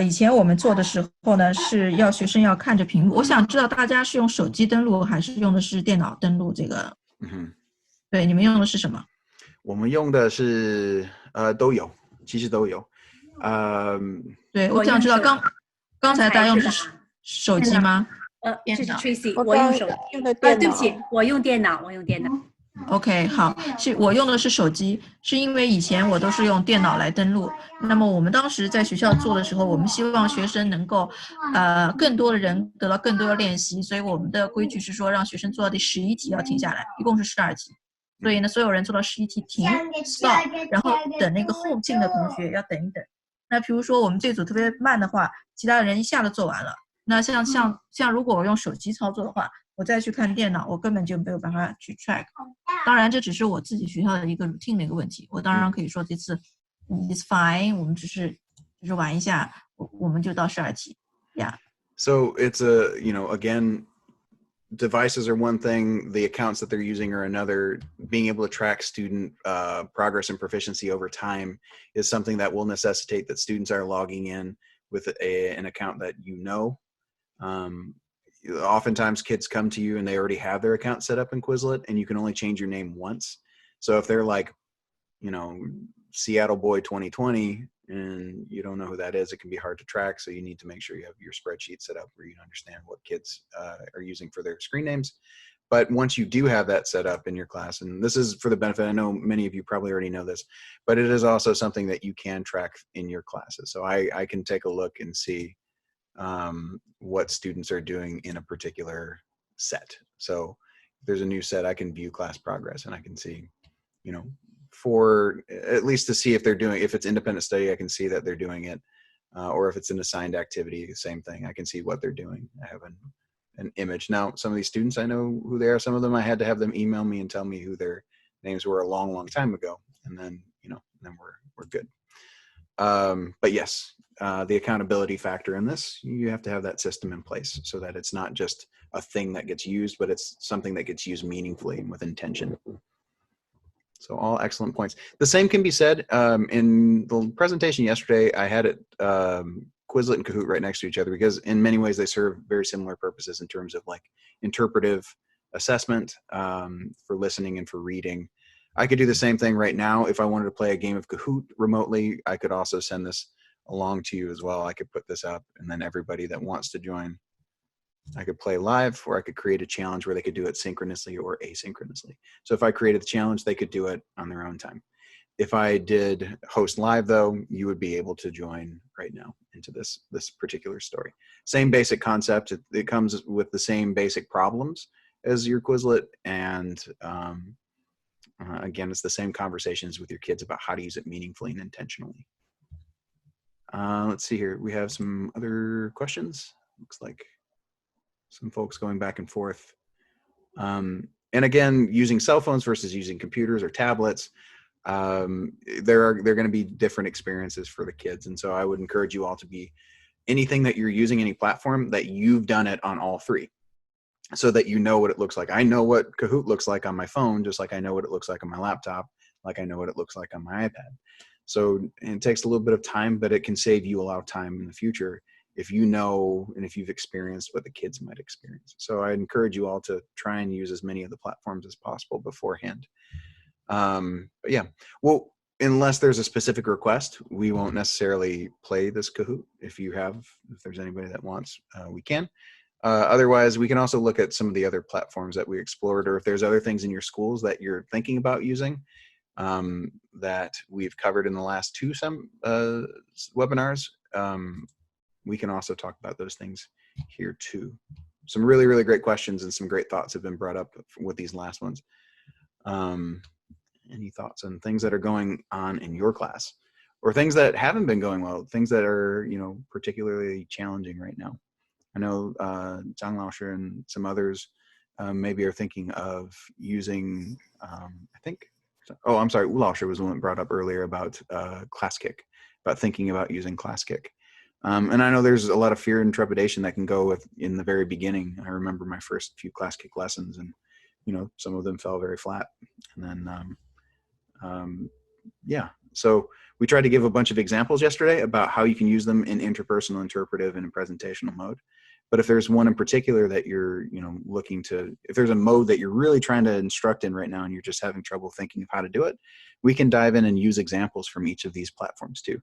以前我们做的时候呢，是要学生要看着屏幕。我想知道大家是用手机登录还是用的是电脑登录这个？对，你们用的是什么？我们用的是都有，其实都有。对，我想知道刚才大家用的是手机吗？这是 Tracy， 我用手机。对不起，我用电脑。OK， 好，我用的是手机，是因为以前我都是用电脑来登录。那么我们当时在学校做的时候，我们希望学生能够更多的人得到更多的练习，所以我们的规矩是说让学生做到第11题要停下来，一共是12题。所以呢，所有人做到11题停 stop， 然后等那个后进的同学要等一等。那比如说我们这组特别慢的话，其他的人一下就做完了。那像如果我用手机操作的话，我再去看电脑，我根本就没有办法去 track。当然，这只是我自己学校的一个 routine 的一个问题。我当然可以说这次 it's fine， 我们只是玩一下，我们就到12题。Yeah. So it's again, devices are one thing, the accounts that they're using are another. Being able to track student progress and proficiency over time is something that will necessitate that students are logging in with an account that oftentimes kids come to you and they already have their account set up in Quizlet and you can only change your name once. So if they're like, Seattle Boy 2020 and you don't know who that is, it can be hard to track. So you need to make sure you have your spreadsheet set up where you understand what kids are using for their screen names. But once you do have that set up in your class, and this is for the benefit, I know many of you probably already know this, but it is also something that you can track in your classes. So I can take a look and see what students are doing in a particular set. So if there's a new set, I can view class progress and I can see, for at least to see if it's independent study, I can see that they're doing it. Or if it's an assigned activity, the same thing. I can see what they're doing. I have an image. Now, some of these students, I know who they are. Some of them I had to have them email me and tell me who their names were a long, long time ago. And then, then we're good. But yes, the accountability factor in this, you have to have that system in place so that it's not just a thing that gets used, but it's something that gets used meaningfully and with intention. So all excellent points. The same can be said in the presentation yesterday. I had it Quizlet and Kahoot right next to each other because in many ways they serve very similar purposes in terms of like interpretive assessment for listening and for reading. I could do the same thing right now. If I wanted to play a game of Kahoot remotely, I could also send this along to you as well. I could put this up and then everybody that wants to join, I could play live, or I could create a challenge where they could do it synchronously or asynchronously. So if I created the challenge, they could do it on their own time. If I did host live though, you would be able to join right now into this particular story. Same basic concept. It comes with the same basic problems as your Quizlet, and again, it's the same conversations with your kids about how to use it meaningfully and intentionally. Let's see here. We have some other questions. Looks like some folks going back and forth. And again, using cell phones versus using computers or tablets, there are going to be different experiences for the kids. And so I would encourage you all to be anything that you're using, any platform, that you've done it on all three, so that you know what it looks like. I know what Kahoot looks like on my phone, just like I know what it looks like on my laptop, like I know what it looks like on my iPad. So it takes a little bit of time, but it can save you a lot of time in the future if you know and if you've experienced what the kids might experience. So I encourage you all to try and use as many of the platforms as possible beforehand. But yeah, well, unless there's a specific request, we won't necessarily play this Kahoot. If there's anybody that wants, we can. Otherwise, we can also look at some of the other platforms that we explored, or if there's other things in your schools that you're thinking about using that we've covered in the last two webinars. We can also talk about those things here too. Some really, really great questions and some great thoughts have been brought up with these last ones. Any thoughts on things that are going on in your class, or things that haven't been going well, things that are, you know, particularly challenging right now? I know Zhang Laosher and some others maybe are thinking of using, I think, oh, I'm sorry, Wu Laosher was the one that brought up earlier about ClassKick, about thinking about using ClassKick. And I know there's a lot of fear and trepidation that can go with in the very beginning. I remember my first few ClassKick lessons, and you know, some of them fell very flat. And then, yeah, so we tried to give a bunch of examples yesterday about how you can use them in interpersonal, interpretive, and in presentational mode. But if there's one in particular that you're, you know, looking to, if there's a mode that you're really trying to instruct in right now and you're just having trouble thinking of how to do it, we can dive in and use examples from each of these platforms too.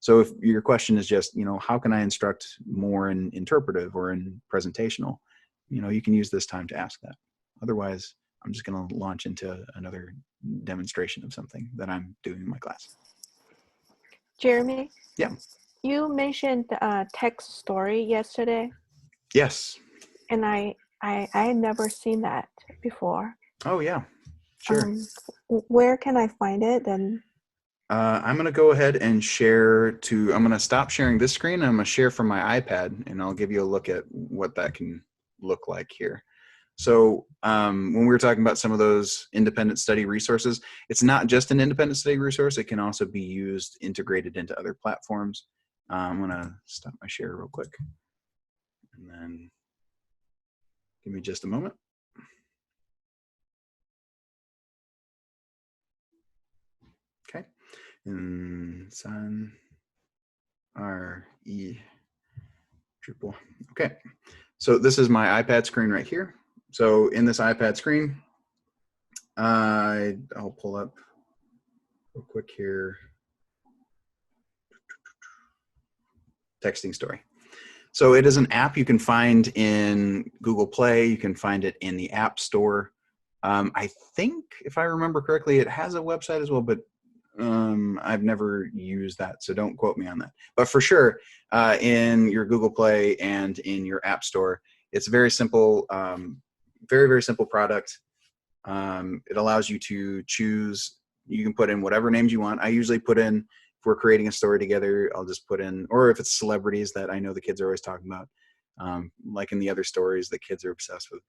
So if your question is just, you know, how can I instruct more in interpretive or in presentational, you know, you can use this time to ask that. Otherwise, I'm just going to launch into another demonstration of something that I'm doing in my class. Jeremy? Yeah. You mentioned text story yesterday. Yes. And I had never seen that before. Oh yeah, sure. Where can I find it then? I'm going to go ahead and share I'm going to stop sharing this screen and I'm going to share from my iPad, and I'll give you a look at what that can look like here. So when we were talking about some of those independent study resources, it's not just an independent study resource. It can also be used, integrated into other platforms. I'm going to stop my share real quick. And then give me just a moment. Okay. And sign RE triple. Okay. So this is my iPad screen right here. So in this iPad screen, I'll pull up real quick here. Texting Story. So it is an app you can find in Google Play. You can find it in the App Store. I think, if I remember correctly, it has a website as well, but I've never used that, so don't quote me on that. But for sure, in your Google Play and in your App Store, it's very simple, very, very simple product. It allows you to choose, you can put in whatever names you want. I usually put in, if we're creating a story together, I'll just put in, or if it's celebrities that I know the kids are always talking about, like in the other stories, the kids are obsessed with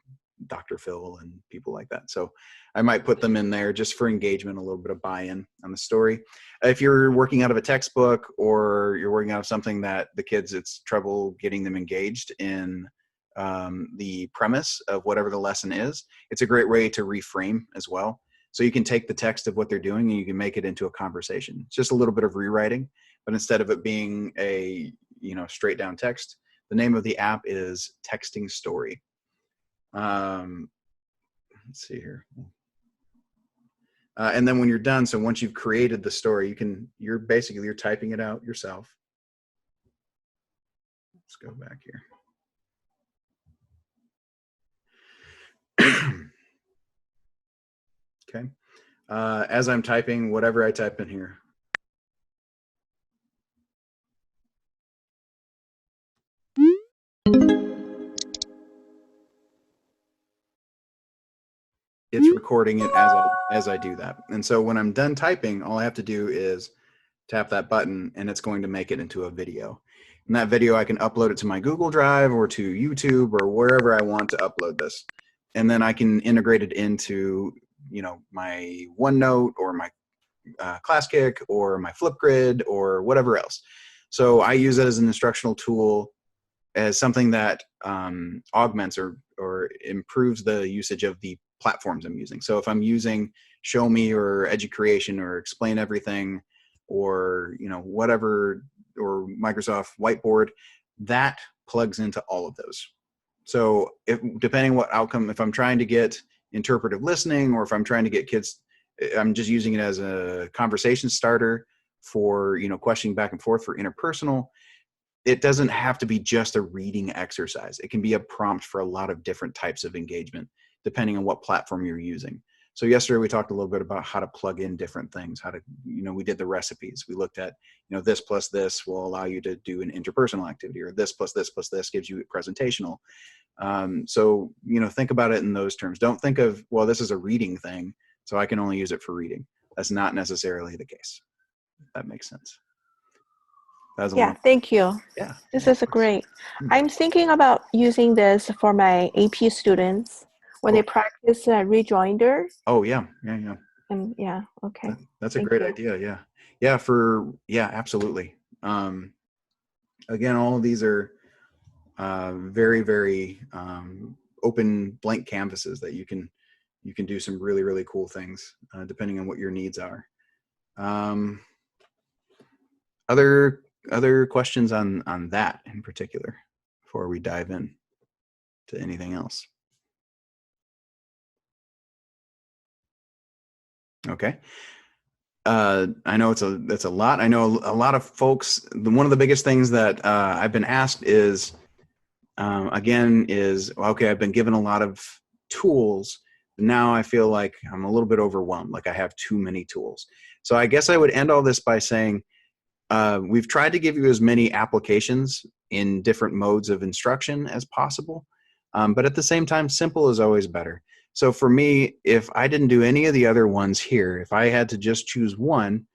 Dr. Phil and people like that. So I might put them in there just for engagement, a little bit of buy-in on the story. If you're working out of a textbook or you're working out of something that the kids, it's trouble getting them engaged in the premise of whatever the lesson is, it's a great way to reframe as well. So you can take the text of what they're doing and you can make it into a conversation. It's just a little bit of rewriting, but instead of it being a, you know, straight down text, the name of the app is Texting Story. Let's see here. And then when you're done, so once you've created the story, you're typing it out yourself. Let's go back here. Okay. As I'm typing, whatever I type in here. It's recording it as I do that. And so when I'm done typing, all I have to do is tap that button and it's going to make it into a video. And that video, I can upload it to my Google Drive or to YouTube or wherever I want to upload this. And then I can integrate it into, you know, my OneNote or my ClassKick or my Flipgrid or whatever else. So I use it as an instructional tool, as something that augments or improves the usage of the platforms I'm using. So if I'm using Show Me or EduCreation or Explain Everything or, you know, whatever, or Microsoft Whiteboard, that plugs into all of those. So depending what outcome, if I'm trying to get interpretive listening or if I'm trying to get kids, I'm just using it as a conversation starter for, you know, questioning back and forth for interpersonal. it doesn't have to be just a reading exercise. It can be a prompt for a lot of different types of engagement, depending on what platform you're using. So yesterday we talked a little bit about how to plug in different things, how to, we did the recipes. We looked at, this plus this will allow you to do an interpersonal activity, or this plus this plus this gives you a presentational. So, think about it in those terms. Don't think of, well, this is a reading thing, so I can only use it for reading. That's not necessarily the case. If that makes sense. Yeah, thank you. Yeah. This is great. I'm thinking about using this for my AP students when they practice rejoinder. Oh, yeah. And yeah, okay. That's a great idea. Yeah. Yeah, absolutely. Again, all of these are very, very open blank canvases that you can do some really, really cool things depending on what your needs are. Other questions on that in particular before we dive in to anything else? Okay. I know that's a lot. I know a lot of folks, one of the biggest things that I've been asked is, okay, I've been given a lot of tools. Now I feel like I'm a little bit overwhelmed, like I have too many tools. So I guess I would end all this by saying, we've tried to give you as many applications in different modes of instruction as possible. But at the same time, simple is always better. So for me, if I didn't do any of the other ones here, if I had to just choose one,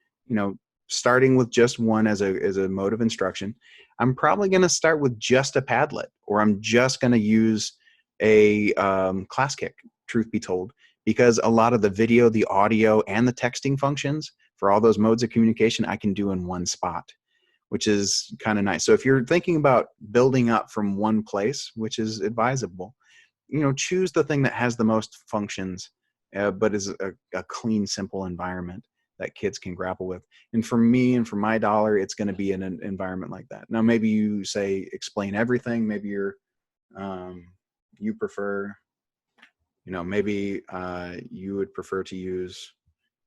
starting with just one as a mode of instruction, I'm probably going to start with just a Padlet, or I'm just going to use a ClassKick, truth be told, because a lot of the video, the audio, and the texting functions for all those modes of communication I can do in one spot, which is kind of nice. So if you're thinking about building up from one place, which is advisable, choose the thing that has the most functions, but is a clean, simple environment that kids can grapple with. And for me and for my dollar, it's going to be in an environment like that. Now, maybe you say explain everything. Maybe you prefer, maybe you would prefer to use,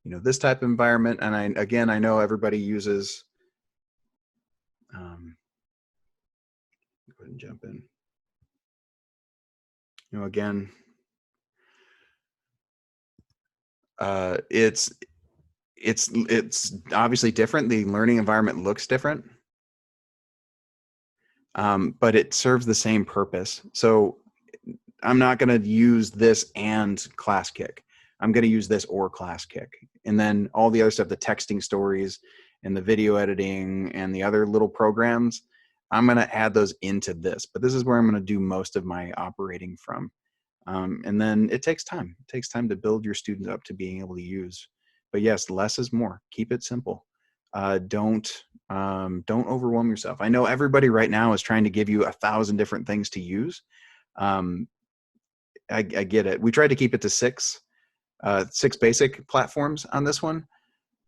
this type of environment. And I know everybody uses, go ahead and jump in. Again, it's obviously different. The learning environment looks different, but it serves the same purpose. So I'm not going to use this and ClassKick. I'm going to use this or ClassKick. And then all the other stuff, the texting stories and the video editing and the other little programs, I'm going to add those into this. But this is where I'm going to do most of my operating from. And then it takes time. It takes time to build your students up to being able to use. But yes, less is more. Keep it simple. Don't overwhelm yourself. I know everybody right now is trying to give you 1,000 different things to use. I get it. We tried to keep it to six basic platforms on this one,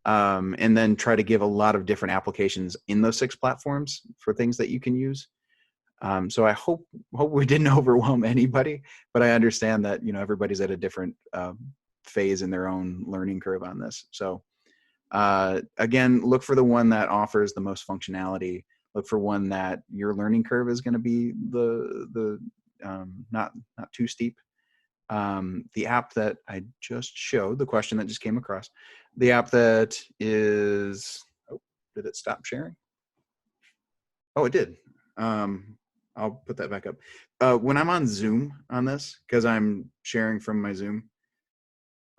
and then try to give a lot of different applications in those 6 platforms for things that you can use. So I hope we didn't overwhelm anybody, but I understand that everybody's at a different phase in their own learning curve on this. So again, look for the one that offers the most functionality. Look for one that your learning curve is going to be the not too steep. The app that I just showed, the question that just came across, the app that is, did it stop sharing? Oh, it did. I'll put that back up. When I'm on Zoom on this, because I'm sharing from my Zoom,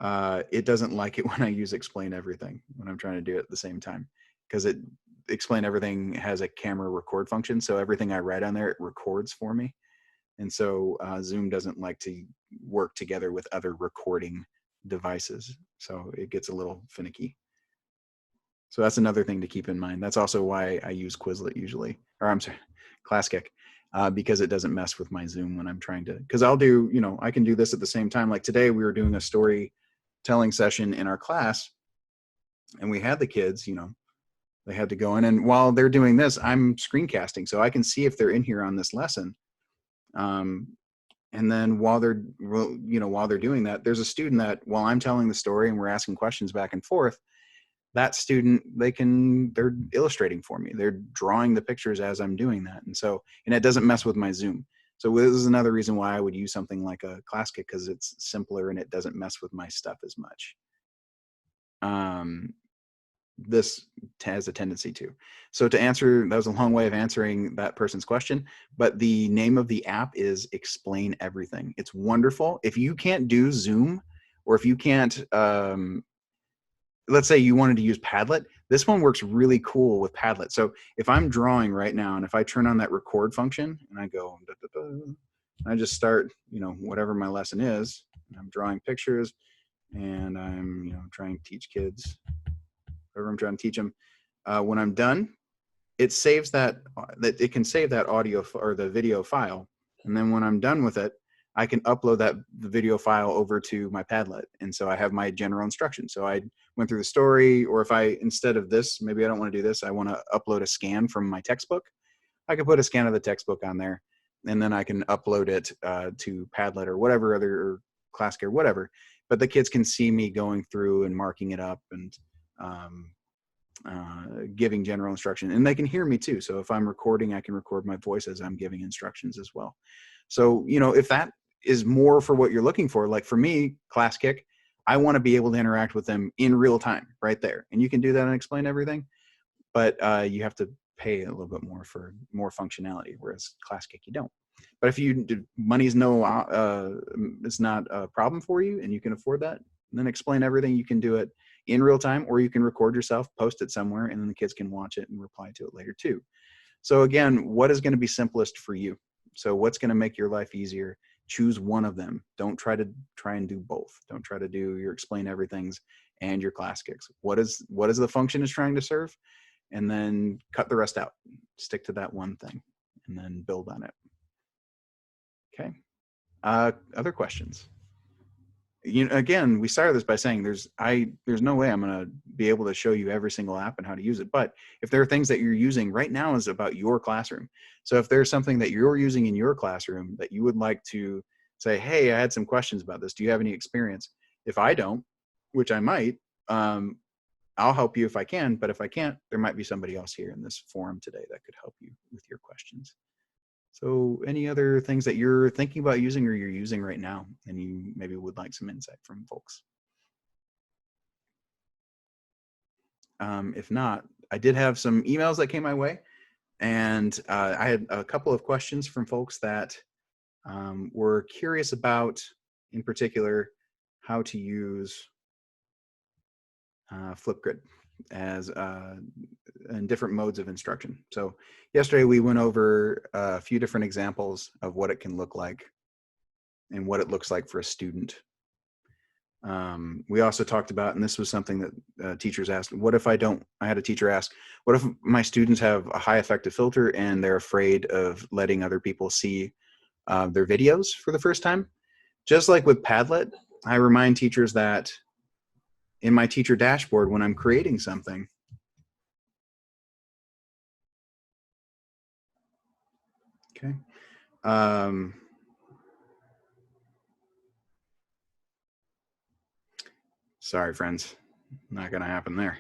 it doesn't like it when I use Explain Everything when I'm trying to do it at the same time, because Explain Everything has a camera record function. So everything I write on there, it records for me. And so Zoom doesn't like to work together with other recording devices. So it gets a little finicky. So that's another thing to keep in mind. That's also why I use Quizlet usually, or I'm sorry, ClassKick, because it doesn't mess with my Zoom when I'm trying to, because I'll do, I can do this at the same time. Like today we were doing a storytelling session in our class, and we had the kids, they had to go in, and while they're doing this, I'm screencasting, so I can see if they're in here on this lesson. And then while they're doing that, there's a student that while I'm telling the story and we're asking questions back and forth, that student, they're illustrating for me. They're drawing the pictures as I'm doing that. And it doesn't mess with my Zoom. So this is another reason why I would use something like a ClassKit, because it's simpler and it doesn't mess with my stuff as much. This has a tendency to. So to answer, that was a long way of answering that person's question, but the name of the app is Explain Everything. It's wonderful. If you can't do Zoom, or if you can't, let's say you wanted to use Padlet, this one works really cool with Padlet. So if I'm drawing right now, and if I turn on that record function and I go, da, da, da, and I just start, whatever my lesson is, I'm drawing pictures, and I'm, trying to teach kids, whatever I'm trying to teach them. When I'm done, it saves that it can save that audio or the video file. And then when I'm done with it, I can upload the video file over to my Padlet. And so I have my general instructions. So I went through the story, or if instead of this, maybe I don't want to do this, I want to upload a scan from my textbook. I can put a scan of the textbook on there, and then I can upload it to Padlet or whatever or ClassKit or whatever. But the kids can see me going through and marking it up and giving general instruction, and they can hear me too. So if I'm recording, I can record my voice as I'm giving instructions as well. So, if that is more for what you're looking for, like for me, ClassKit, I want to be able to interact with them in real time right there. And you can do that and Explain Everything, but you have to pay a little bit more for more functionality, whereas ClassKit, you don't. But if money's it's not a problem for you and you can afford that, then Explain Everything, you can do it in real time, or you can record yourself, post it somewhere, and then the kids can watch it and reply to it later too. So again, what is going to be simplest for you? So what's going to make your life easier? Choose one of them. Don't try and do both. Don't try to do your Explain Everythings and your ClassKits. What is the function it's trying to serve? And then cut the rest out. Stick to that one thing and then build on it. Okay. Other questions? Again, we started this by saying there's no way I'm going to be able to show you every single app and how to use it. But if there are things that you're using right now is about your classroom. So if there's something that you're using in your classroom that you would like to say, hey, I had some questions about this. Do you have any experience? If I don't, which I might, I'll help you if I can. But if I can't, there might be somebody else here in this forum today that could help you with your questions. So any other things that you're thinking about using or you're using right now and you maybe would like some insight from folks? If not, I did have some emails that came my way, and I had a couple of questions from folks that were curious about, in particular, how to use Flipgrid as in different modes of instruction. So yesterday we went over a few different examples of what it can look like and what it looks like for a student. We also talked about, and this was something that teachers asked, I had a teacher ask, what if my students have a high effective filter and they're afraid of letting other people see their videos for the first time? Just like with Padlet, I remind teachers that in my teacher dashboard, when I'm creating something, okay. Sorry, friends, not going to happen there.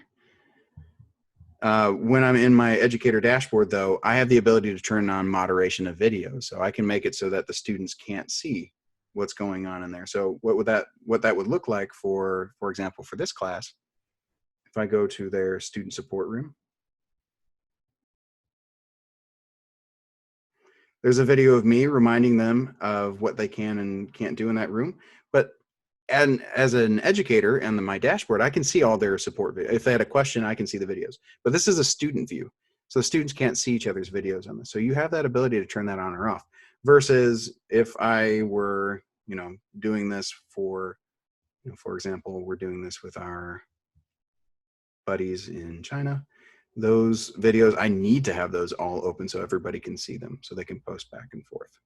When I'm in my educator dashboard, though, I have the ability to turn on moderation of video, so I can make it so that the students can't see what's going on in there. So what that would look like for example, for this class, if I go to their student support room, there's a video of me reminding them of what they can and can't do in that room. And as an educator and my dashboard, I can see all their support videos. If they had a question, I can see the videos. But this is a student view. So the students can't see each other's videos on this. So you have that ability to turn that on or off. Versus if I were, doing this for example, we're doing this with our buddies in China. Those videos, I need to have those all open so everybody can see them, so they can post back and forth.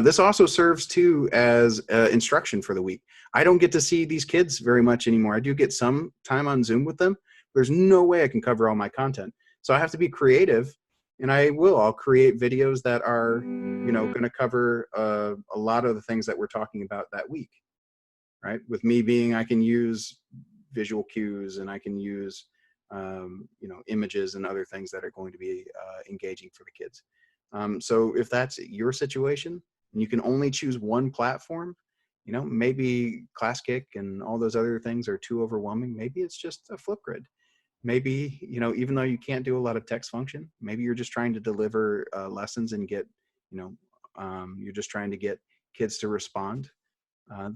This also serves too as instruction for the week. I don't get to see these kids very much anymore. I do get some time on Zoom with them. There's no way I can cover all my content. So I have to be creative, and I'll create videos that are, going to cover a lot of the things that we're talking about that week, right? With me being, I can use visual cues, and I can use images and other things that are going to be engaging for the kids. So if that's your situation and you can only choose one platform, maybe ClassKick and all those other things are too overwhelming. Maybe it's just a Flipgrid. Maybe, even though you can't do a lot of text function, maybe you're just trying to deliver lessons and get, you're just trying to get kids to respond.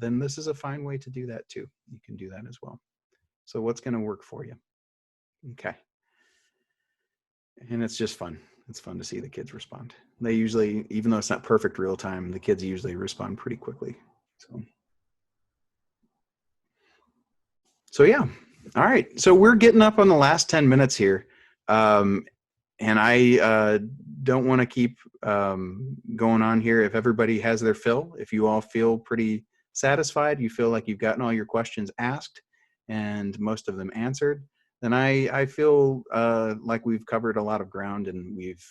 Then this is a fine way to do that too. You can do that as well. So what's going to work for you? Okay. And it's just fun. It's fun to see the kids respond. They usually, even though it's not perfect real time, the kids usually respond pretty quickly. So yeah. All right. So we're getting up on the last 10 minutes here. And I don't want to keep going on here. If everybody has their fill, if you all feel pretty satisfied, you feel like you've gotten all your questions asked and most of them answered, then I feel like we've covered a lot of ground, and we've,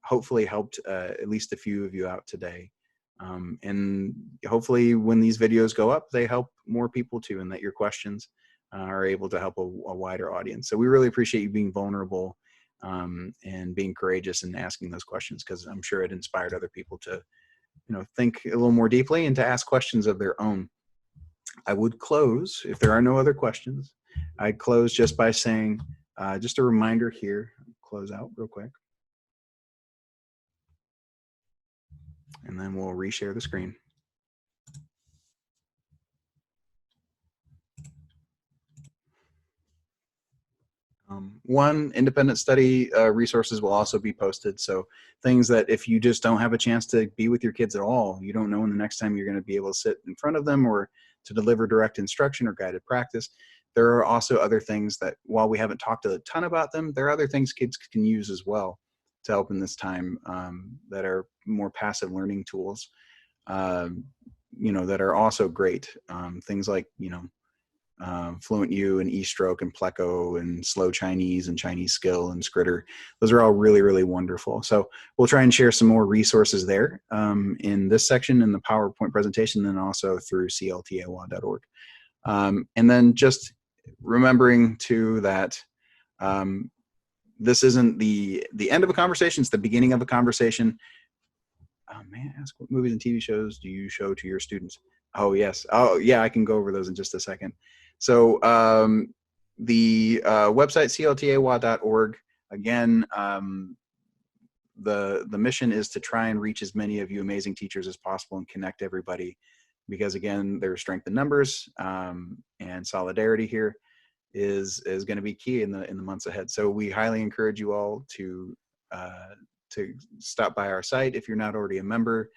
hopefully helped at least a few of you out today. And hopefully when these videos go up, they help more people too, and that your questions are able to help a wider audience. So we really appreciate you being vulnerable and being courageous and asking those questions, because I'm sure it inspired other people to, think a little more deeply and to ask questions of their own. I would close, if there are no other questions, I'd close just by saying, just a reminder here, close out real quick. And then we'll reshare the screen. One, independent study resources will also be posted. So things that if you just don't have a chance to be with your kids at all, you don't know when the next time you're going to be able to sit in front of them or to deliver direct instruction or guided practice. There are also other things that, while we haven't talked a ton about them, there are other things kids can use as well to help in this time that are more passive learning tools, that are also great. Things like, Fluent U and eStroke and Pleco and Slow Chinese and Chinese Skill and Skritter. Those are all really, really wonderful. So we'll try and share some more resources there in this section in the PowerPoint presentation, and also through CLTA-WA.org. And then just remembering too that this isn't the end of a conversation, it's the beginning of a conversation. May I ask, what movies and TV shows do you show to your students? Oh, yes. Oh, yeah, I can go over those in just a second. So the website, CLTA-WA.org, again, the mission is to try and reach as many of you amazing teachers as possible and connect everybody, because again, there's strength in numbers, and solidarity here is going to be key in the months ahead. So we highly encourage you all to stop by our site if you're not already a member.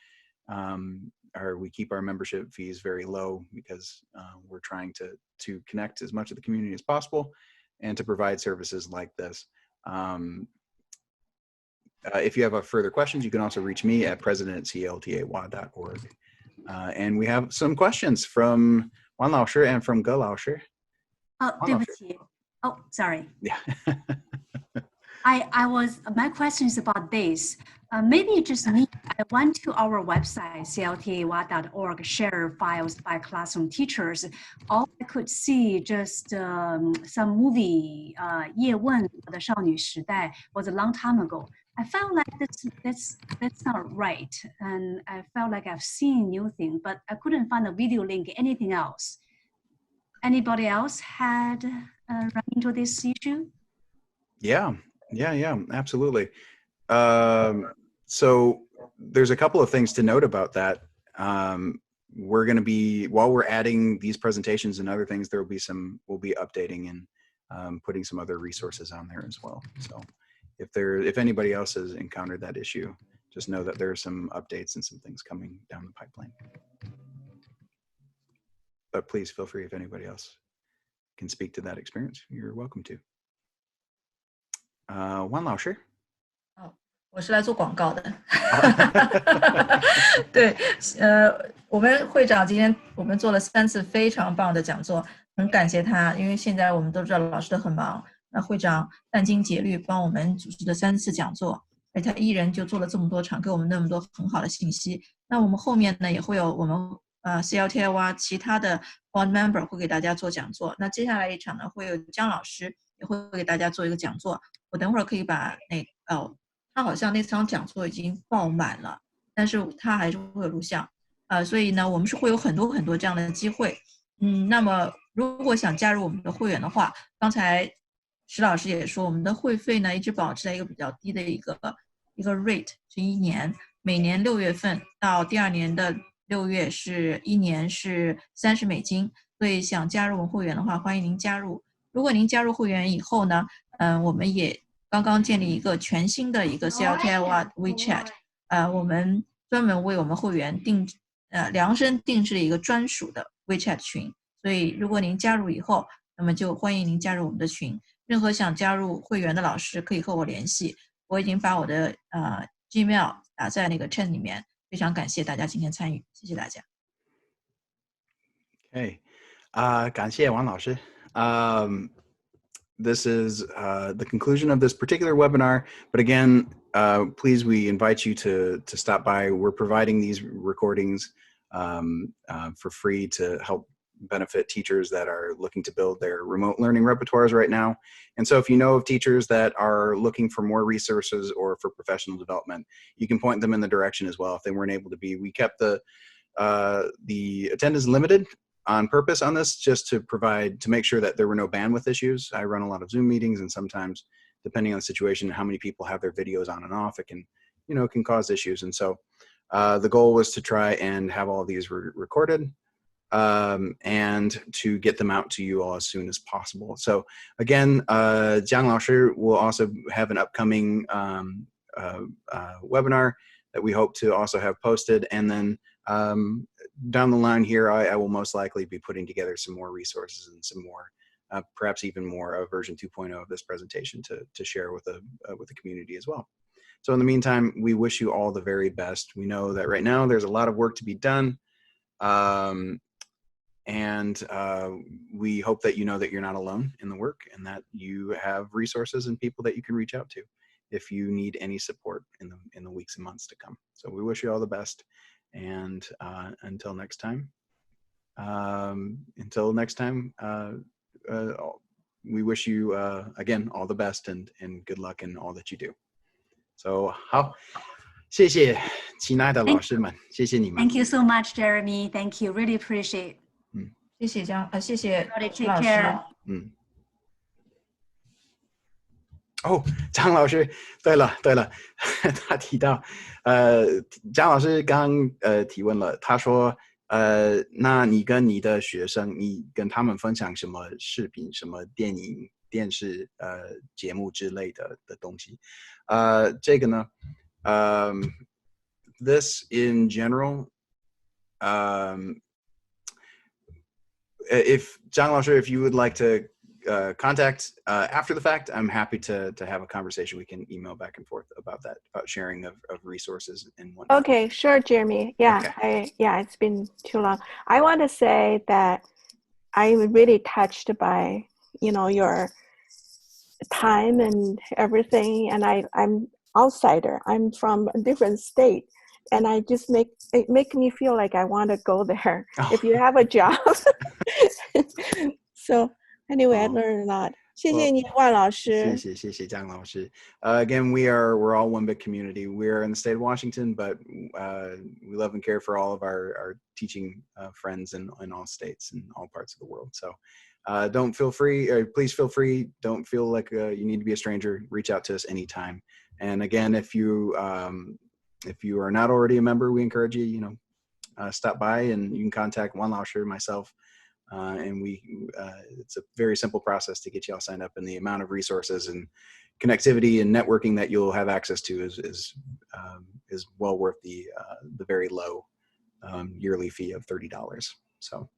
We keep our membership fees very low because we're trying to connect as much of the community as possible and to provide services like this. If you have further questions, you can also reach me at president@clta-wa.org. And we have some questions from Wan Laoshi and from Ge Laoshi. Oh, 对不起. Oh, sorry. Yeah. My question is about this. Maybe just me. I went to our website, CLTA-WA.org, share files by classroom teachers. All I could see just some movie, 叶问的少女时代 was a long time ago. I felt like that's not right, and I felt like I've seen new thing, but I couldn't find a video link, anything else. Anybody else had run into this issue? Yeah, absolutely. So there's a couple of things to note about that. We're going to be, while we're adding these presentations and other things, we'll be updating and putting some other resources on there as well. So if anybody else has encountered that issue, just know that there are some updates and some things coming down the pipeline. But please feel free, if anybody else can speak to that experience, you're welcome to. Wan Laoshi. 我是来做广告的。对，我们会长今天我们做了3次非常棒的讲座，很感谢他，因为现在我们都知道老师都很忙，那会长殚精竭虑帮我们组织的3次讲座，而他一人就做了这么多场，给我们那么多很好的信息。那我们后面呢也会有我们 CLTA-WA 其他的 board member 会给大家做讲座。那接下来一场呢，会有姜老师也会给大家做一个讲座。我等会儿可以把他好像那场讲座已经爆满了，但是他还是会有录像。所以呢，我们是会有很多很多这样的机会。那么如果想加入我们的会员的话，刚才石老师也说，我们的会费呢一直保持在一个比较低的一个 rate， 是1年，每年6月份到第2年的6月是1年是$30。所以想加入我们会员的话，欢迎您加入。如果您加入会员以后呢，我们也刚刚建立一个全新的一个 CLTA-WA WeChat，我们专门为我们会员量身定制了一个专属的 WeChat 群。所以如果您加入以后，那么就欢迎您加入我们的群。任何想加入会员的老师可以和我联系，我已经把我的Gmail 打在那个 chat 里面。非常感谢大家今天参与，谢谢大家。Okay. 感谢王老师。This is the conclusion of this particular webinar. But again, please, we invite you to stop by. We're providing these recordings for free to help benefit teachers that are looking to build their remote learning repertoires right now. And so if you know of teachers that are looking for more resources or for professional development, you can point them in the direction as well if they weren't able to be. We kept the attendance limited on purpose on this, just to make sure that there were no bandwidth issues. I run a lot of Zoom meetings, and sometimes, depending on the situation, how many people have their videos on and off, it can, can cause issues. And so the goal was to try and have all of these recorded and to get them out to you all as soon as possible. So again, Jiang Laoshi will also have an upcoming webinar that we hope to also have posted. And then down the line here, I will most likely be putting together some more resources and some more, perhaps even more of version 2.0 of this presentation to share with the community as well. So in the meantime, we wish you all the very best. We know that right now there's a lot of work to be done. And we hope that you know that you're not alone in the work and that you have resources and people that you can reach out to if you need any support in the weeks and months to come. So we wish you all the best. And until next time, we wish you, again, all the best and good luck in all that you do. So 好，谢谢亲爱的老师们，谢谢你们。 Thank you so much, Jeremy. Thank you. Really appreciate. 谢谢谢谢 Take 老师。 care. 张老师，对了，他提到，张老师刚提问了，他说，那你跟你的学生，你跟他们分享什么视频、什么电影、电视节目之类的东西？这个呢，this in general, if Zhang Laoshi, if you would like to contact after the fact, I'm happy to have a conversation. We can email back and forth about that, about sharing of resources and whatnot. Okay, sure, Jeremy. Yeah, okay. It's been too long. I want to say that I'm really touched by, your time and everything. And I'm outsider. I'm from a different state. And it make me feel like I want to go there. If you have a job. So anyway, I learned a lot. 谢谢你，万老师。谢谢江老师。Again, we're all one big community. We're in the state of Washington, but we love and care for all of our teaching friends in all states and all parts of the world. So please feel free. Don't feel like you need to be a stranger. Reach out to us anytime. And again, if you are not already a member, we encourage you, stop by and you can contact Wan Laoshi or myself. And it's a very simple process to get you all signed up, and the amount of resources and connectivity and networking that you'll have access to is well worth the very low yearly fee of $30. So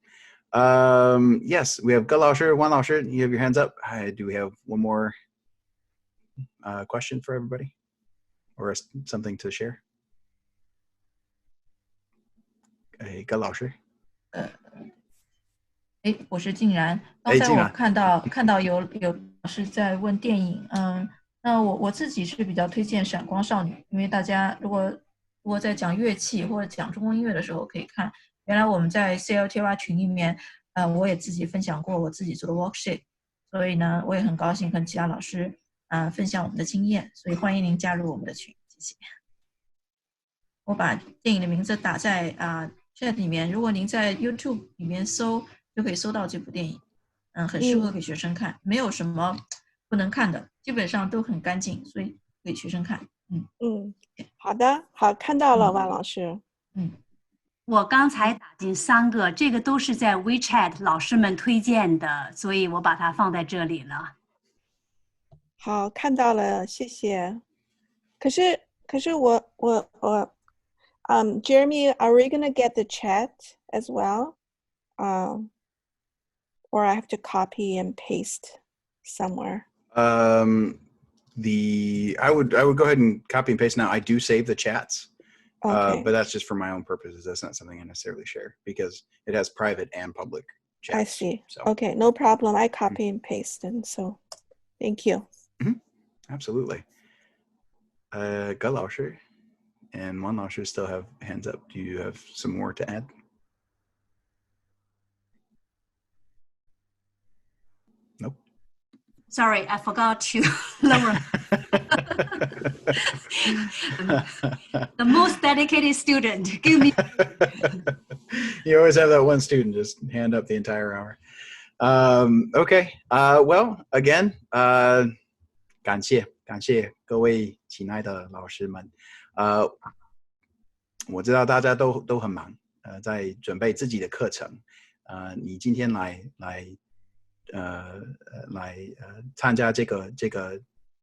yes, we have Ge Laoshi, Wan Laoshi, you have your hands up. Do we have one more question for everybody or something to share? Ge Laoshi. 我是静然。刚才我看到有老师在问电影，那我自己是比较推荐《闪光少女》，因为大家如果在讲乐器或者讲中国音乐的时候可以看，原来我们在 CLTA 群里面，我也自己分享过我自己做的 worksheet， 所以呢，我也很高兴跟其他老师分享我们的经验，所以欢迎您加入我们的群，谢谢。我把电影的名字打在chat 里面，如果您在 YouTube 里面搜，就可以搜到这部电影。很适合给学生看，没有什么不能看的，基本上都很干净，所以给学生看。好的，好，看到了，万老师。我刚才打进3个，这个都是在 WeChat 老师们推荐的，所以我把它放在这里了。好，看到了，谢谢。可是我Jeremy, are we gonna get the chat as well? Or I have to copy and paste somewhere? I would go ahead and copy and paste now. I do save the chats. Okay. But that's just for my own purposes. That's not something I necessarily share because it has private and public chats. I see. So. Okay, no problem. I copy and paste, and so thank you. Absolutely. Ge Lao Shi and Wan Lao Shi still have hands up. Do you have some more to add? Nope. Sorry, I forgot to lower. The most dedicated student. Give me. You always have that one student just hand up the entire hour. Okay. Well, again, 感谢各位亲爱的老师们。我知道大家都很忙，在准备自己的课程。你今天来参加这个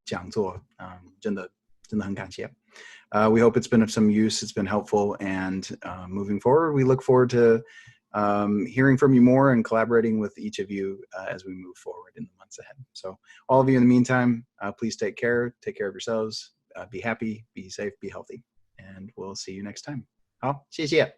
讲座，真的很感谢。We hope it's been of some use, it's been helpful, and moving forward, we look forward to hearing from you more and collaborating with each of you as we move forward in the months ahead. So all of you in the meantime, please take care of yourselves, be happy, be safe, be healthy, and we'll see you next time. 好，谢谢。